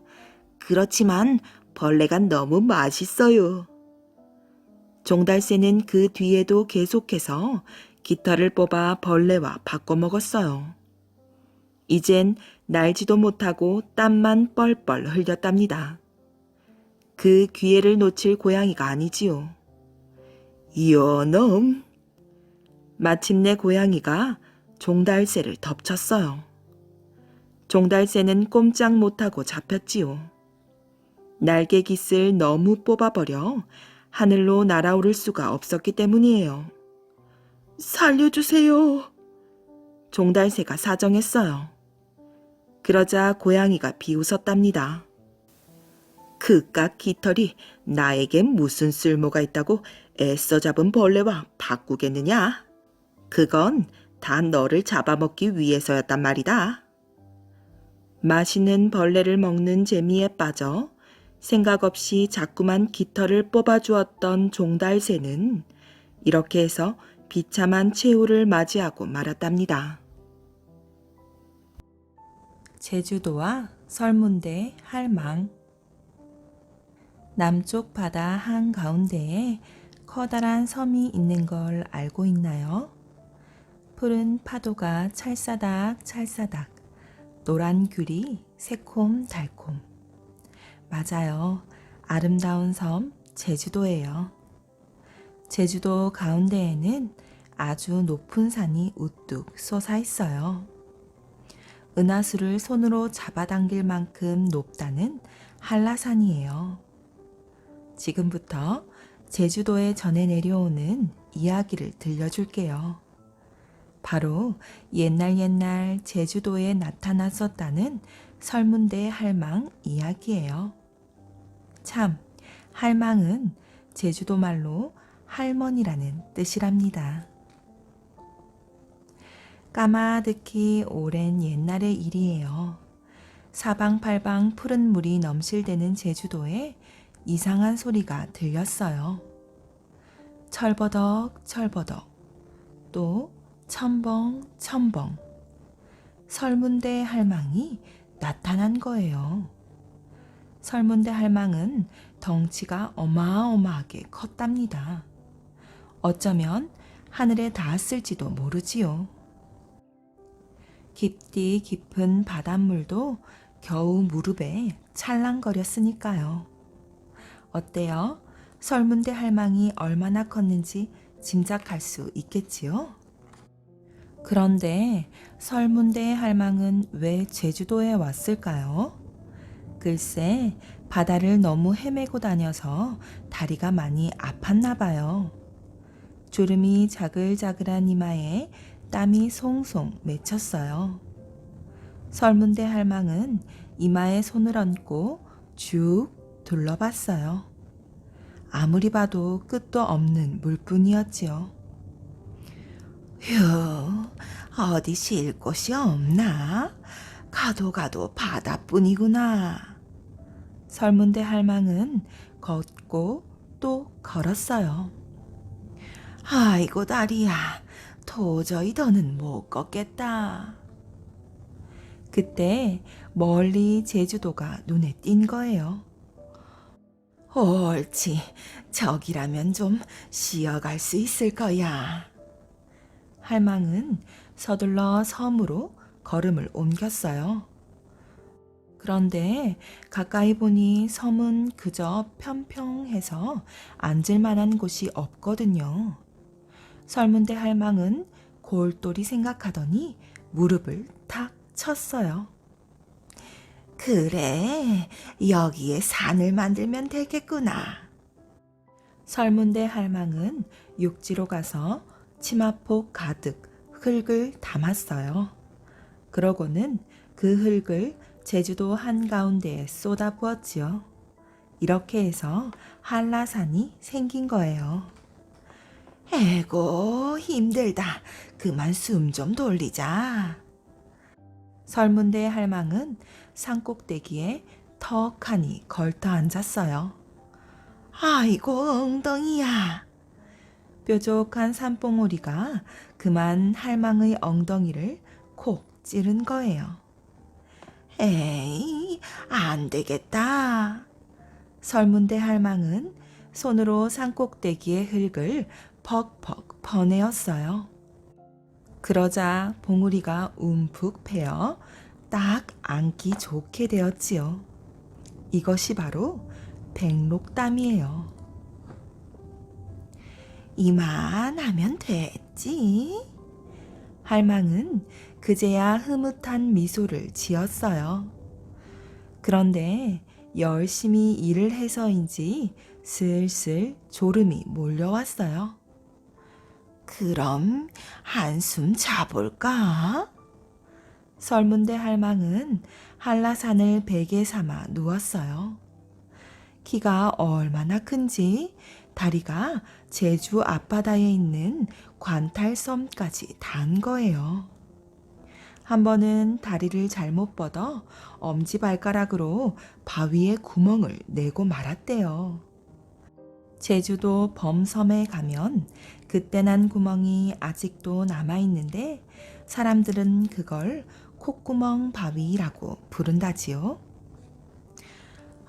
그렇지만 벌레가 너무 맛있어요. 종달새는 그 뒤에도 계속해서 깃털을 뽑아 벌레와 바꿔 먹었어요. 이젠 날지도 못하고 땀만 뻘뻘 흘렸답니다. 그 기회를 놓칠 고양이가 아니지요. 이놈! 마침내 고양이가 종달새를 덮쳤어요. 종달새는 꼼짝 못하고 잡혔지요. 날개 깃을 너무 뽑아버려 하늘로 날아오를 수가 없었기 때문이에요. 살려주세요. 종달새가 사정했어요. 그러자 고양이가 비웃었답니다. 그깟 깃털이 나에겐 무슨 쓸모가 있다고 애써 잡은 벌레와 바꾸겠느냐? 그건 다 너를 잡아먹기 위해서였단 말이다. 맛있는 벌레를 먹는 재미에 빠져 생각 없이 자꾸만 깃털을 뽑아주었던 종달새는 이렇게 해서 비참한 최후를 맞이하고 말았답니다. 제주도와 설문대 할망. 남쪽 바다 한가운데에 커다란 섬이 있는 걸 알고 있나요? 푸른 파도가 찰사닥 찰사닥, 노란 귤이 새콤달콤. 맞아요. 아름다운 섬 제주도예요. 제주도 가운데에는 아주 높은 산이 우뚝 솟아 있어요. 은하수를 손으로 잡아당길 만큼 높다는 한라산이에요. 지금부터 제주도에 전해 내려오는 이야기를 들려줄게요. 바로 옛날 제주도에 나타났었다는 설문대 할망 이야기예요. 참, 할망은 제주도 말로 할머니라는 뜻이랍니다. 까마득히 오랜 옛날의 일이에요. 사방팔방 푸른 물이 넘실대는 제주도에 이상한 소리가 들렸어요. 철버덕 철버덕, 또 첨벙 첨벙. 설문대 할망이 나타난 거예요. 설문대 할망은 덩치가 어마어마하게 컸답니다. 어쩌면 하늘에 닿았을지도 모르지요. 깊디 깊은 바닷물도 겨우 무릎에 찰랑거렸으니까요. 어때요? 설문대 할망이 얼마나 컸는지 짐작할 수 있겠지요? 그런데 설문대 할망은 왜 제주도에 왔을까요? 글쎄, 바다를 너무 헤매고 다녀서 다리가 많이 아팠나 봐요. 주름이 자글자글한 이마에 땀이 송송 맺혔어요. 설문대 할망은 이마에 손을 얹고 쭉 둘러봤어요. 아무리 봐도 끝도 없는 물뿐이었지요. 휴, 어디 쉴 곳이 없나? 가도 바다뿐이구나. 설문대 할망은 걷고 또 걸었어요. 아이고 다리야, 도저히 더는 못 걷겠다. 그때 멀리 제주도가 눈에 띈 거예요. 옳지, 저기라면 좀 쉬어갈 수 있을 거야. 할망은 서둘러 섬으로 걸음을 옮겼어요. 그런데 가까이 보니 섬은 그저 평평해서 앉을 만한 곳이 없거든요. 설문대 할망은 골똘히 생각하더니 무릎을 탁 쳤어요. 그래, 여기에 산을 만들면 되겠구나. 설문대 할망은 육지로 가서 치마폭 가득 흙을 담았어요. 그러고는 그 흙을 제주도 한가운데에 쏟아부었지요. 이렇게 해서 한라산이 생긴 거예요. 에고, 힘들다. 그만 숨 좀 돌리자. 설문대 할망은 산꼭대기에 턱하니 걸터 앉았어요. 아이고, 엉덩이야. 뾰족한 산봉우리가 그만 할망의 엉덩이를 콕 찌른 거예요. 에이, 안 되겠다. 설문대 할망은 손으로 산꼭대기의 흙을 퍽퍽 퍼내었어요. 그러자 봉우리가 움푹 패어 딱 앉기 좋게 되었지요. 이것이 바로 백록담이에요. 이만하면 됐지. 할망은 그제야 흐뭇한 미소를 지었어요. 그런데 열심히 일을 해서인지 슬슬 졸음이 몰려왔어요. 그럼 한숨 자볼까? 설문대 할망은 한라산을 베개 삼아 누웠어요. 키가 얼마나 큰지 다리가 제주 앞바다에 있는 관탈섬까지 단 거예요. 한 번은 다리를 잘못 뻗어 엄지발가락으로 바위에 구멍을 내고 말았대요. 제주도 범섬에 가면 그때 난 구멍이 아직도 남아있는데 사람들은 그걸 콧구멍 바위라고 부른다지요.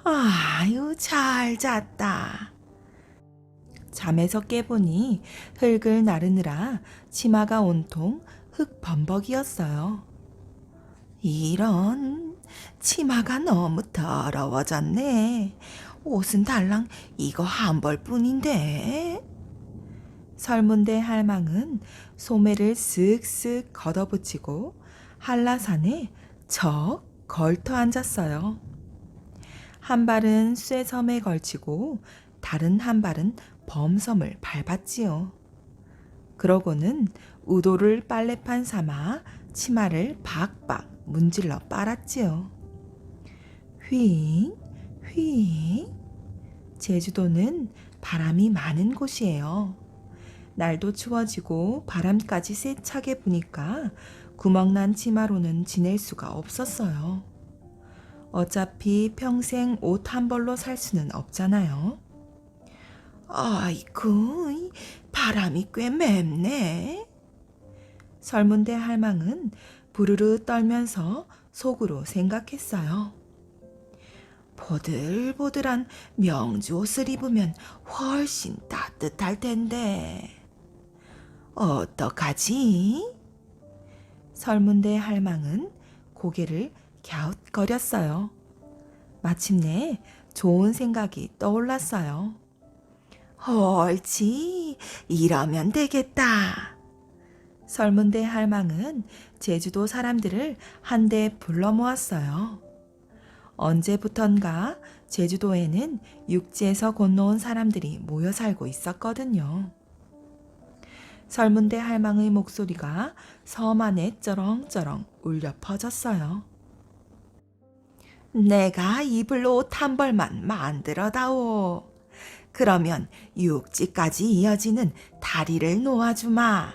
아유, 잘 잤다. 잠에서 깨보니 흙을 나르느라 치마가 온통 흙범벅이었어요. 이런, 치마가 너무 더러워졌네. 옷은 달랑 이거 한 벌뿐인데. 설문대 할망은 소매를 쓱쓱 걷어붙이고 한라산에 척 걸터 앉았어요. 한 발은 쇠섬에 걸치고 다른 한 발은 범섬을 밟았지요. 그러고는 우도를 빨래판 삼아 치마를 박박 문질러 빨았지요. 휘잉, 휘잉. 제주도는 바람이 많은 곳이에요. 날도 추워지고 바람까지 세차게 부니까 구멍난 치마로는 지낼 수가 없었어요. 어차피 평생 옷 한 벌로 살 수는 없잖아요. 아이쿠, 바람이 꽤 맵네. 설문대 할망은 부르르 떨면서 속으로 생각했어요. 보들보들한 명주 옷을 입으면 훨씬 따뜻할 텐데. 어떡하지? 설문대 할망은 고개를 갸웃거렸어요. 마침내 좋은 생각이 떠올랐어요. 옳지, 이러면 되겠다. 설문대 할망은 제주도 사람들을 한데 불러 모았어요. 언제부턴가 제주도에는 육지에서 건너온 사람들이 모여 살고 있었거든요. 설문대 할망의 목소리가 섬 안에 쩌렁쩌렁 울려 퍼졌어요. 내가 입을 옷 한 벌만 만들어다오. 그러면 육지까지 이어지는 다리를 놓아주마.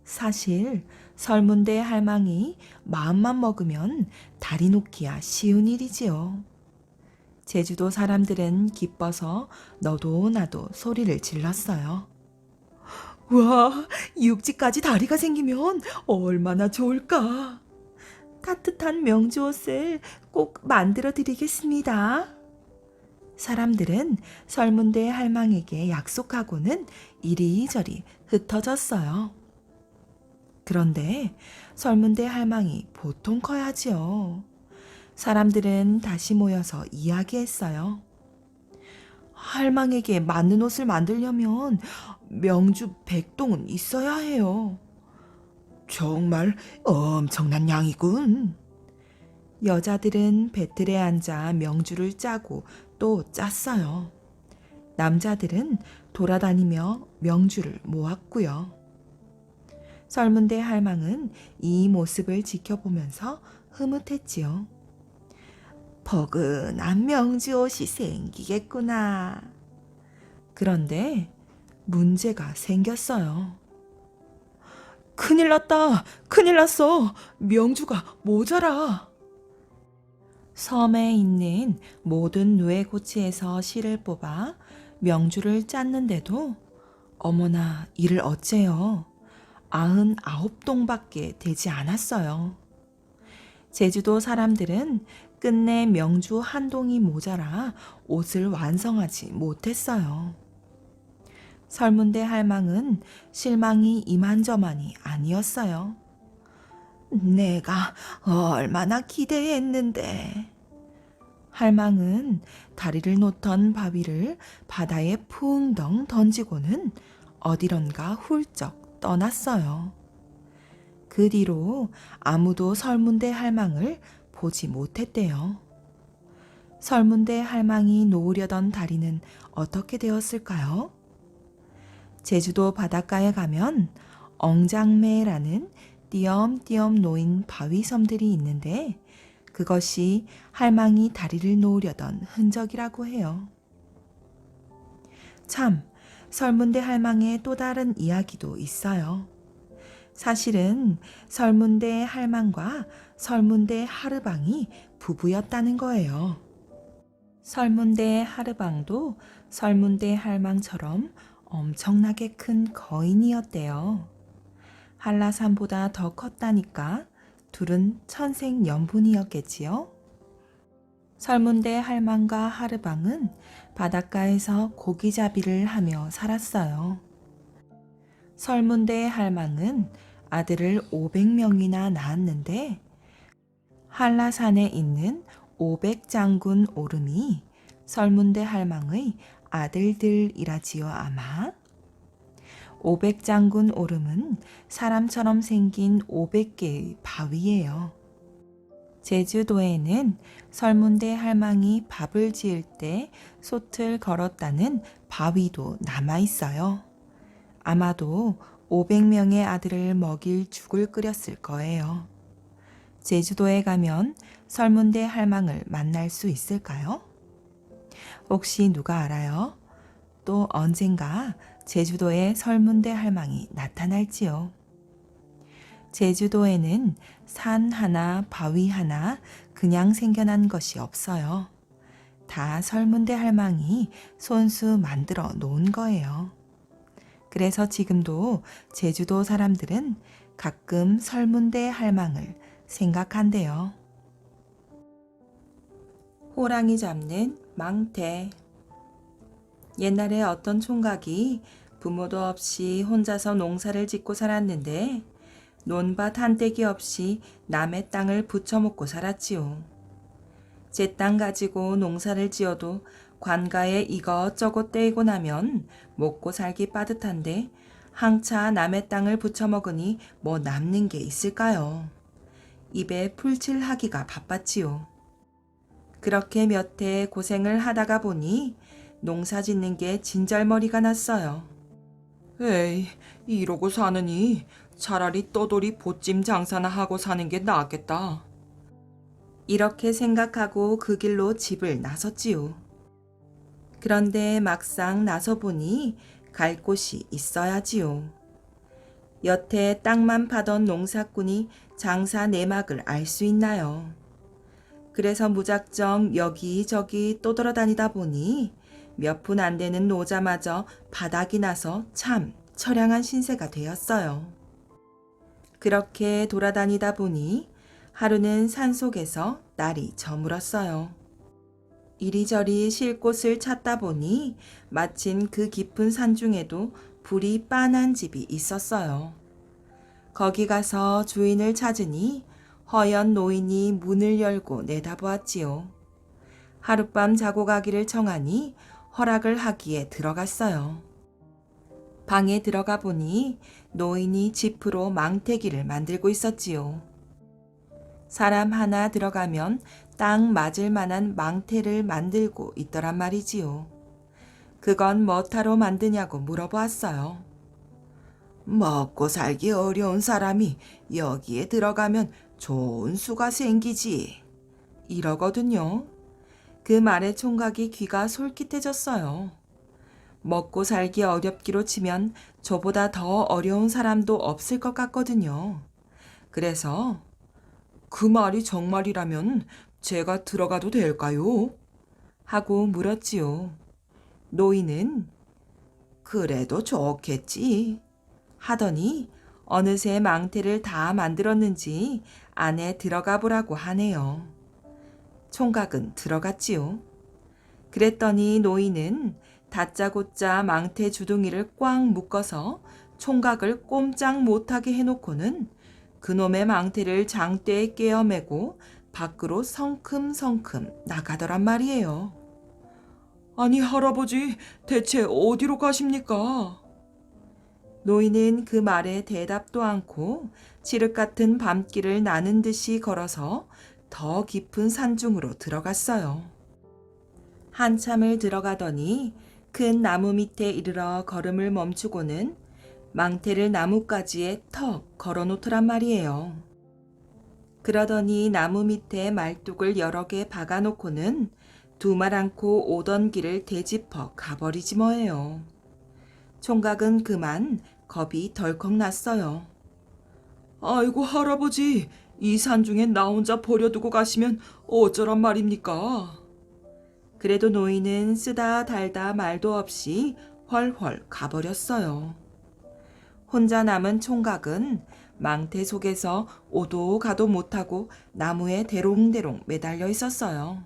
사실 설문대 할망이 마음만 먹으면 다리 놓기야 쉬운 일이지요. 제주도 사람들은 기뻐서 너도 나도 소리를 질렀어요. 와, 육지까지 다리가 생기면 얼마나 좋을까. 따뜻한 명주 옷을 꼭 만들어 드리겠습니다. 사람들은 설문대 할망에게 약속하고는 이리저리 흩어졌어요. 그런데 설문대 할망이 보통 커야지요. 사람들은 다시 모여서 이야기했어요. 할망에게 맞는 옷을 만들려면 명주 100동은 있어야 해요. 정말 엄청난 양이군. 여자들은 배틀에 앉아 명주를 짜고 또 짰어요. 남자들은 돌아다니며 명주를 모았고요. 설문대 할망은 이 모습을 지켜보면서 흐뭇했지요. 포근한 명주 옷이 생기겠구나. 그런데 문제가 생겼어요. 큰일 났다. 큰일 났어. 명주가 모자라. 섬에 있는 모든 누에고치에서 실을 뽑아 명주를 짰는데도 어머나 이를 어째요. 99동밖에 되지 않았어요. 제주도 사람들은 끝내 명주 한 동이 모자라 옷을 완성하지 못했어요. 설문대 할망은 실망이 이만저만이 아니었어요. 내가 얼마나 기대했는데. 할망은 다리를 놓던 바위를 바다에 풍덩 던지고는 어디론가 훌쩍 떠났어요. 그 뒤로 아무도 설문대 할망을 보지 못했대요. 설문대 할망이 놓으려던 다리는 어떻게 되었을까요? 제주도 바닷가에 가면 엉장매라는 띄엄띄엄 놓인 바위섬들이 있는데 그것이 할망이 다리를 놓으려던 흔적이라고 해요. 참, 설문대 할망의 또 다른 이야기도 있어요. 사실은 설문대 할망과 설문대 하르방이 부부였다는 거예요. 설문대 하르방도 설문대 할망처럼 엄청나게 큰 거인이었대요. 한라산보다 더 컸다니까 둘은 천생연분이었겠지요. 설문대 할망과 하르방은 바닷가에서 고기잡이를 하며 살았어요. 설문대 할망은 아들을 500명이나 낳았는데 한라산에 있는 500장군 오름이 설문대 할망의 아들들이라지요 아마. 500장군 오름은 사람처럼 생긴 500개의 바위예요. 제주도에는 설문대 할망이 밥을 지을 때 솥을 걸었다는 바위도 남아있어요. 아마도 500명의 아들을 먹일 죽을 끓였을 거예요. 제주도에 가면 설문대 할망을 만날 수 있을까요? 혹시 누가 알아요? 또 언젠가 제주도에 설문대 할망이 나타날지요. 제주도에는 산 하나, 바위 하나 그냥 생겨난 것이 없어요. 다 설문대 할망이 손수 만들어 놓은 거예요. 그래서 지금도 제주도 사람들은 가끔 설문대 할망을 생각한대요. 호랑이 잡는 망태. 옛날에 어떤 총각이 부모도 없이 혼자서 농사를 짓고 살았는데 논밭 한 떼기 없이 남의 땅을 부쳐먹고 살았지요. 제 땅 가지고 농사를 지어도 관가에 이것저것 떼이고 나면 먹고 살기 빠듯한데 항차 남의 땅을 부쳐먹으니 뭐 남는 게 있을까요? 입에 풀칠하기가 바빴지요. 그렇게 몇 해 고생을 하다가 보니 농사 짓는 게 진절머리가 났어요. 에이, 이러고 사느니 차라리 떠돌이 보찜 장사나 하고 사는 게 낫겠다. 이렇게 생각하고 그 길로 집을 나섰지요. 그런데 막상 나서보니 갈 곳이 있어야지요. 여태 땅만 파던 농사꾼이 장사 내막을 알 수 있나요? 그래서 무작정 여기저기 떠돌아다니다 보니 몇 푼 안 되는 노자마저 바닥이 나서 참 처량한 신세가 되었어요. 그렇게 돌아다니다 보니 하루는 산속에서 날이 저물었어요. 이리저리 쉴 곳을 찾다 보니 마침 그 깊은 산중에도 불이 빤한 집이 있었어요. 거기 가서 주인을 찾으니 허연 노인이 문을 열고 내다보았지요. 하룻밤 자고 가기를 청하니 허락을 하기에 들어갔어요. 방에 들어가 보니 노인이 짚으로 망태기를 만들고 있었지요. 사람 하나 들어가면 딱 맞을 만한 망태를 만들고 있더란 말이지요. 그건 뭐타로 만드냐고 물어보았어요. 먹고 살기 어려운 사람이 여기에 들어가면 좋은 수가 생기지. 이러거든요. 그 말에 총각이 귀가 솔깃해졌어요. 먹고 살기 어렵기로 치면 저보다 더 어려운 사람도 없을 것 같거든요. 그래서 그 말이 정말이라면 제가 들어가도 될까요? 하고 물었지요. 노인은 그래도 좋겠지 하더니 어느새 망태를 다 만들었는지 안에 들어가 보라고 하네요. 총각은 들어갔지요. 그랬더니 노인은 다짜고짜 망태 주둥이를 꽉 묶어서 총각을 꼼짝 못하게 해놓고는 그놈의 망태를 장대에 꿰어매고 밖으로 성큼성큼 나가더란 말이에요. 아니 할아버지, 대체 어디로 가십니까? 노인은 그 말에 대답도 않고 칠흑 같은 밤길을 나는 듯이 걸어서 더 깊은 산중으로 들어갔어요. 한참을 들어가더니 큰 나무 밑에 이르러 걸음을 멈추고는 망태를 나뭇가지에 턱 걸어놓더란 말이에요. 그러더니 나무 밑에 말뚝을 여러 개 박아놓고는 두 말 않고 오던 길을 되짚어 가버리지 뭐예요. 총각은 그만 겁이 덜컥 났어요. 아이고 할아버지, 이 산중에 나 혼자 버려두고 가시면 어쩌란 말입니까? 그래도 노인은 쓰다 달다 말도 없이 훨훨 가버렸어요. 혼자 남은 총각은 망태 속에서 오도 가도 못하고 나무에 대롱대롱 매달려 있었어요.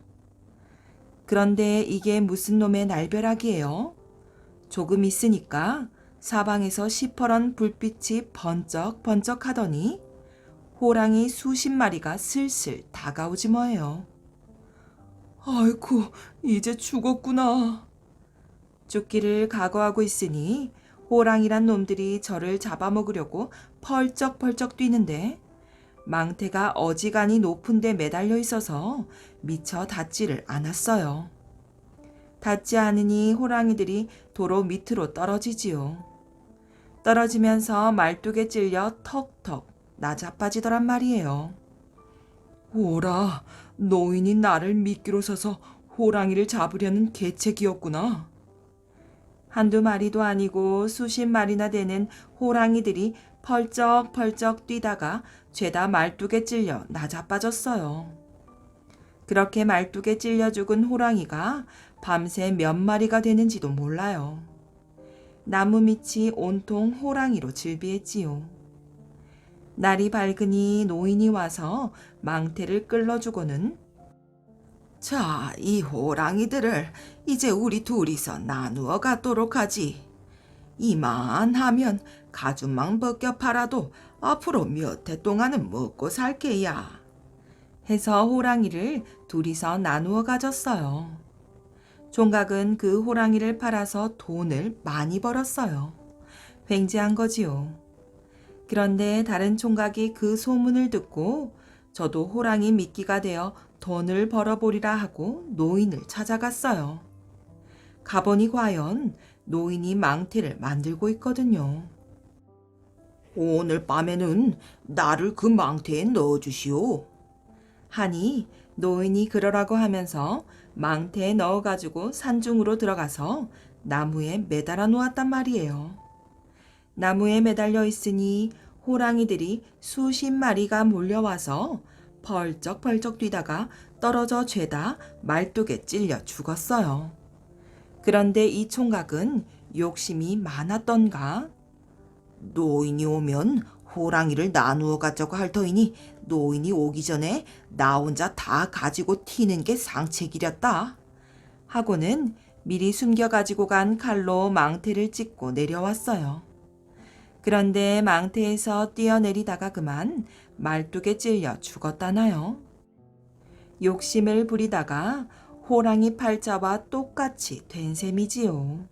그런데 이게 무슨 놈의 날벼락이에요? 조금 있으니까 사방에서 시퍼런 불빛이 번쩍번쩍 하더니 호랑이 수십 마리가 슬슬 다가오지 뭐예요. 아이고, 이제 죽었구나. 죽기를 각오하고 있으니 호랑이란 놈들이 저를 잡아먹으려고 펄쩍펄쩍 뛰는데 망태가 어지간히 높은 데 매달려 있어서 미처 닿지를 않았어요. 닿지 않으니 호랑이들이 도로 밑으로 떨어지지요. 떨어지면서 말뚝에 찔려 턱턱 나자빠지더란 말이에요. 오라, 노인이 나를 미끼로 서서 호랑이를 잡으려는 계책이었구나. 한두 마리도 아니고 수십 마리나 되는 호랑이들이 펄쩍펄쩍 뛰다가 죄다 말뚝에 찔려 나자빠졌어요. 그렇게 말뚝에 찔려 죽은 호랑이가 밤새 몇 마리가 되는지도 몰라요. 나무 밑이 온통 호랑이로 질비했지요. 날이 밝으니 노인이 와서 망태를 끌러주고는 자, 이 호랑이들을 이제 우리 둘이서 나누어 갖도록 하지. 이만하면 가죽만 벗겨 팔아도 앞으로 몇 해 동안은 먹고 살게야. 해서 호랑이를 둘이서 나누어 가졌어요. 총각은 그 호랑이를 팔아서 돈을 많이 벌었어요. 횡재한 거지요. 그런데 다른 총각이 그 소문을 듣고 저도 호랑이 미끼가 되어 돈을 벌어보리라 하고 노인을 찾아갔어요. 가보니 과연 노인이 망태를 만들고 있거든요. 오늘 밤에는 나를 그 망태에 넣어주시오. 하니 노인이 그러라고 하면서 망태에 넣어가지고 산중으로 들어가서 나무에 매달아 놓았단 말이에요. 나무에 매달려 있으니 호랑이들이 수십 마리가 몰려와서 펄쩍펄쩍 뛰다가 떨어져 죄다 말뚝에 찔려 죽었어요. 그런데 이 총각은 욕심이 많았던가 노인이 오면 호랑이를 나누어 가자고 할 터이니 노인이 오기 전에 나 혼자 다 가지고 튀는 게 상책이렸다. 하고는 미리 숨겨 가지고 간 칼로 망태를 찢고 내려왔어요. 그런데 망태에서 뛰어내리다가 그만 말뚝에 찔려 죽었다나요. 욕심을 부리다가 호랑이 팔자와 똑같이 된 셈이지요.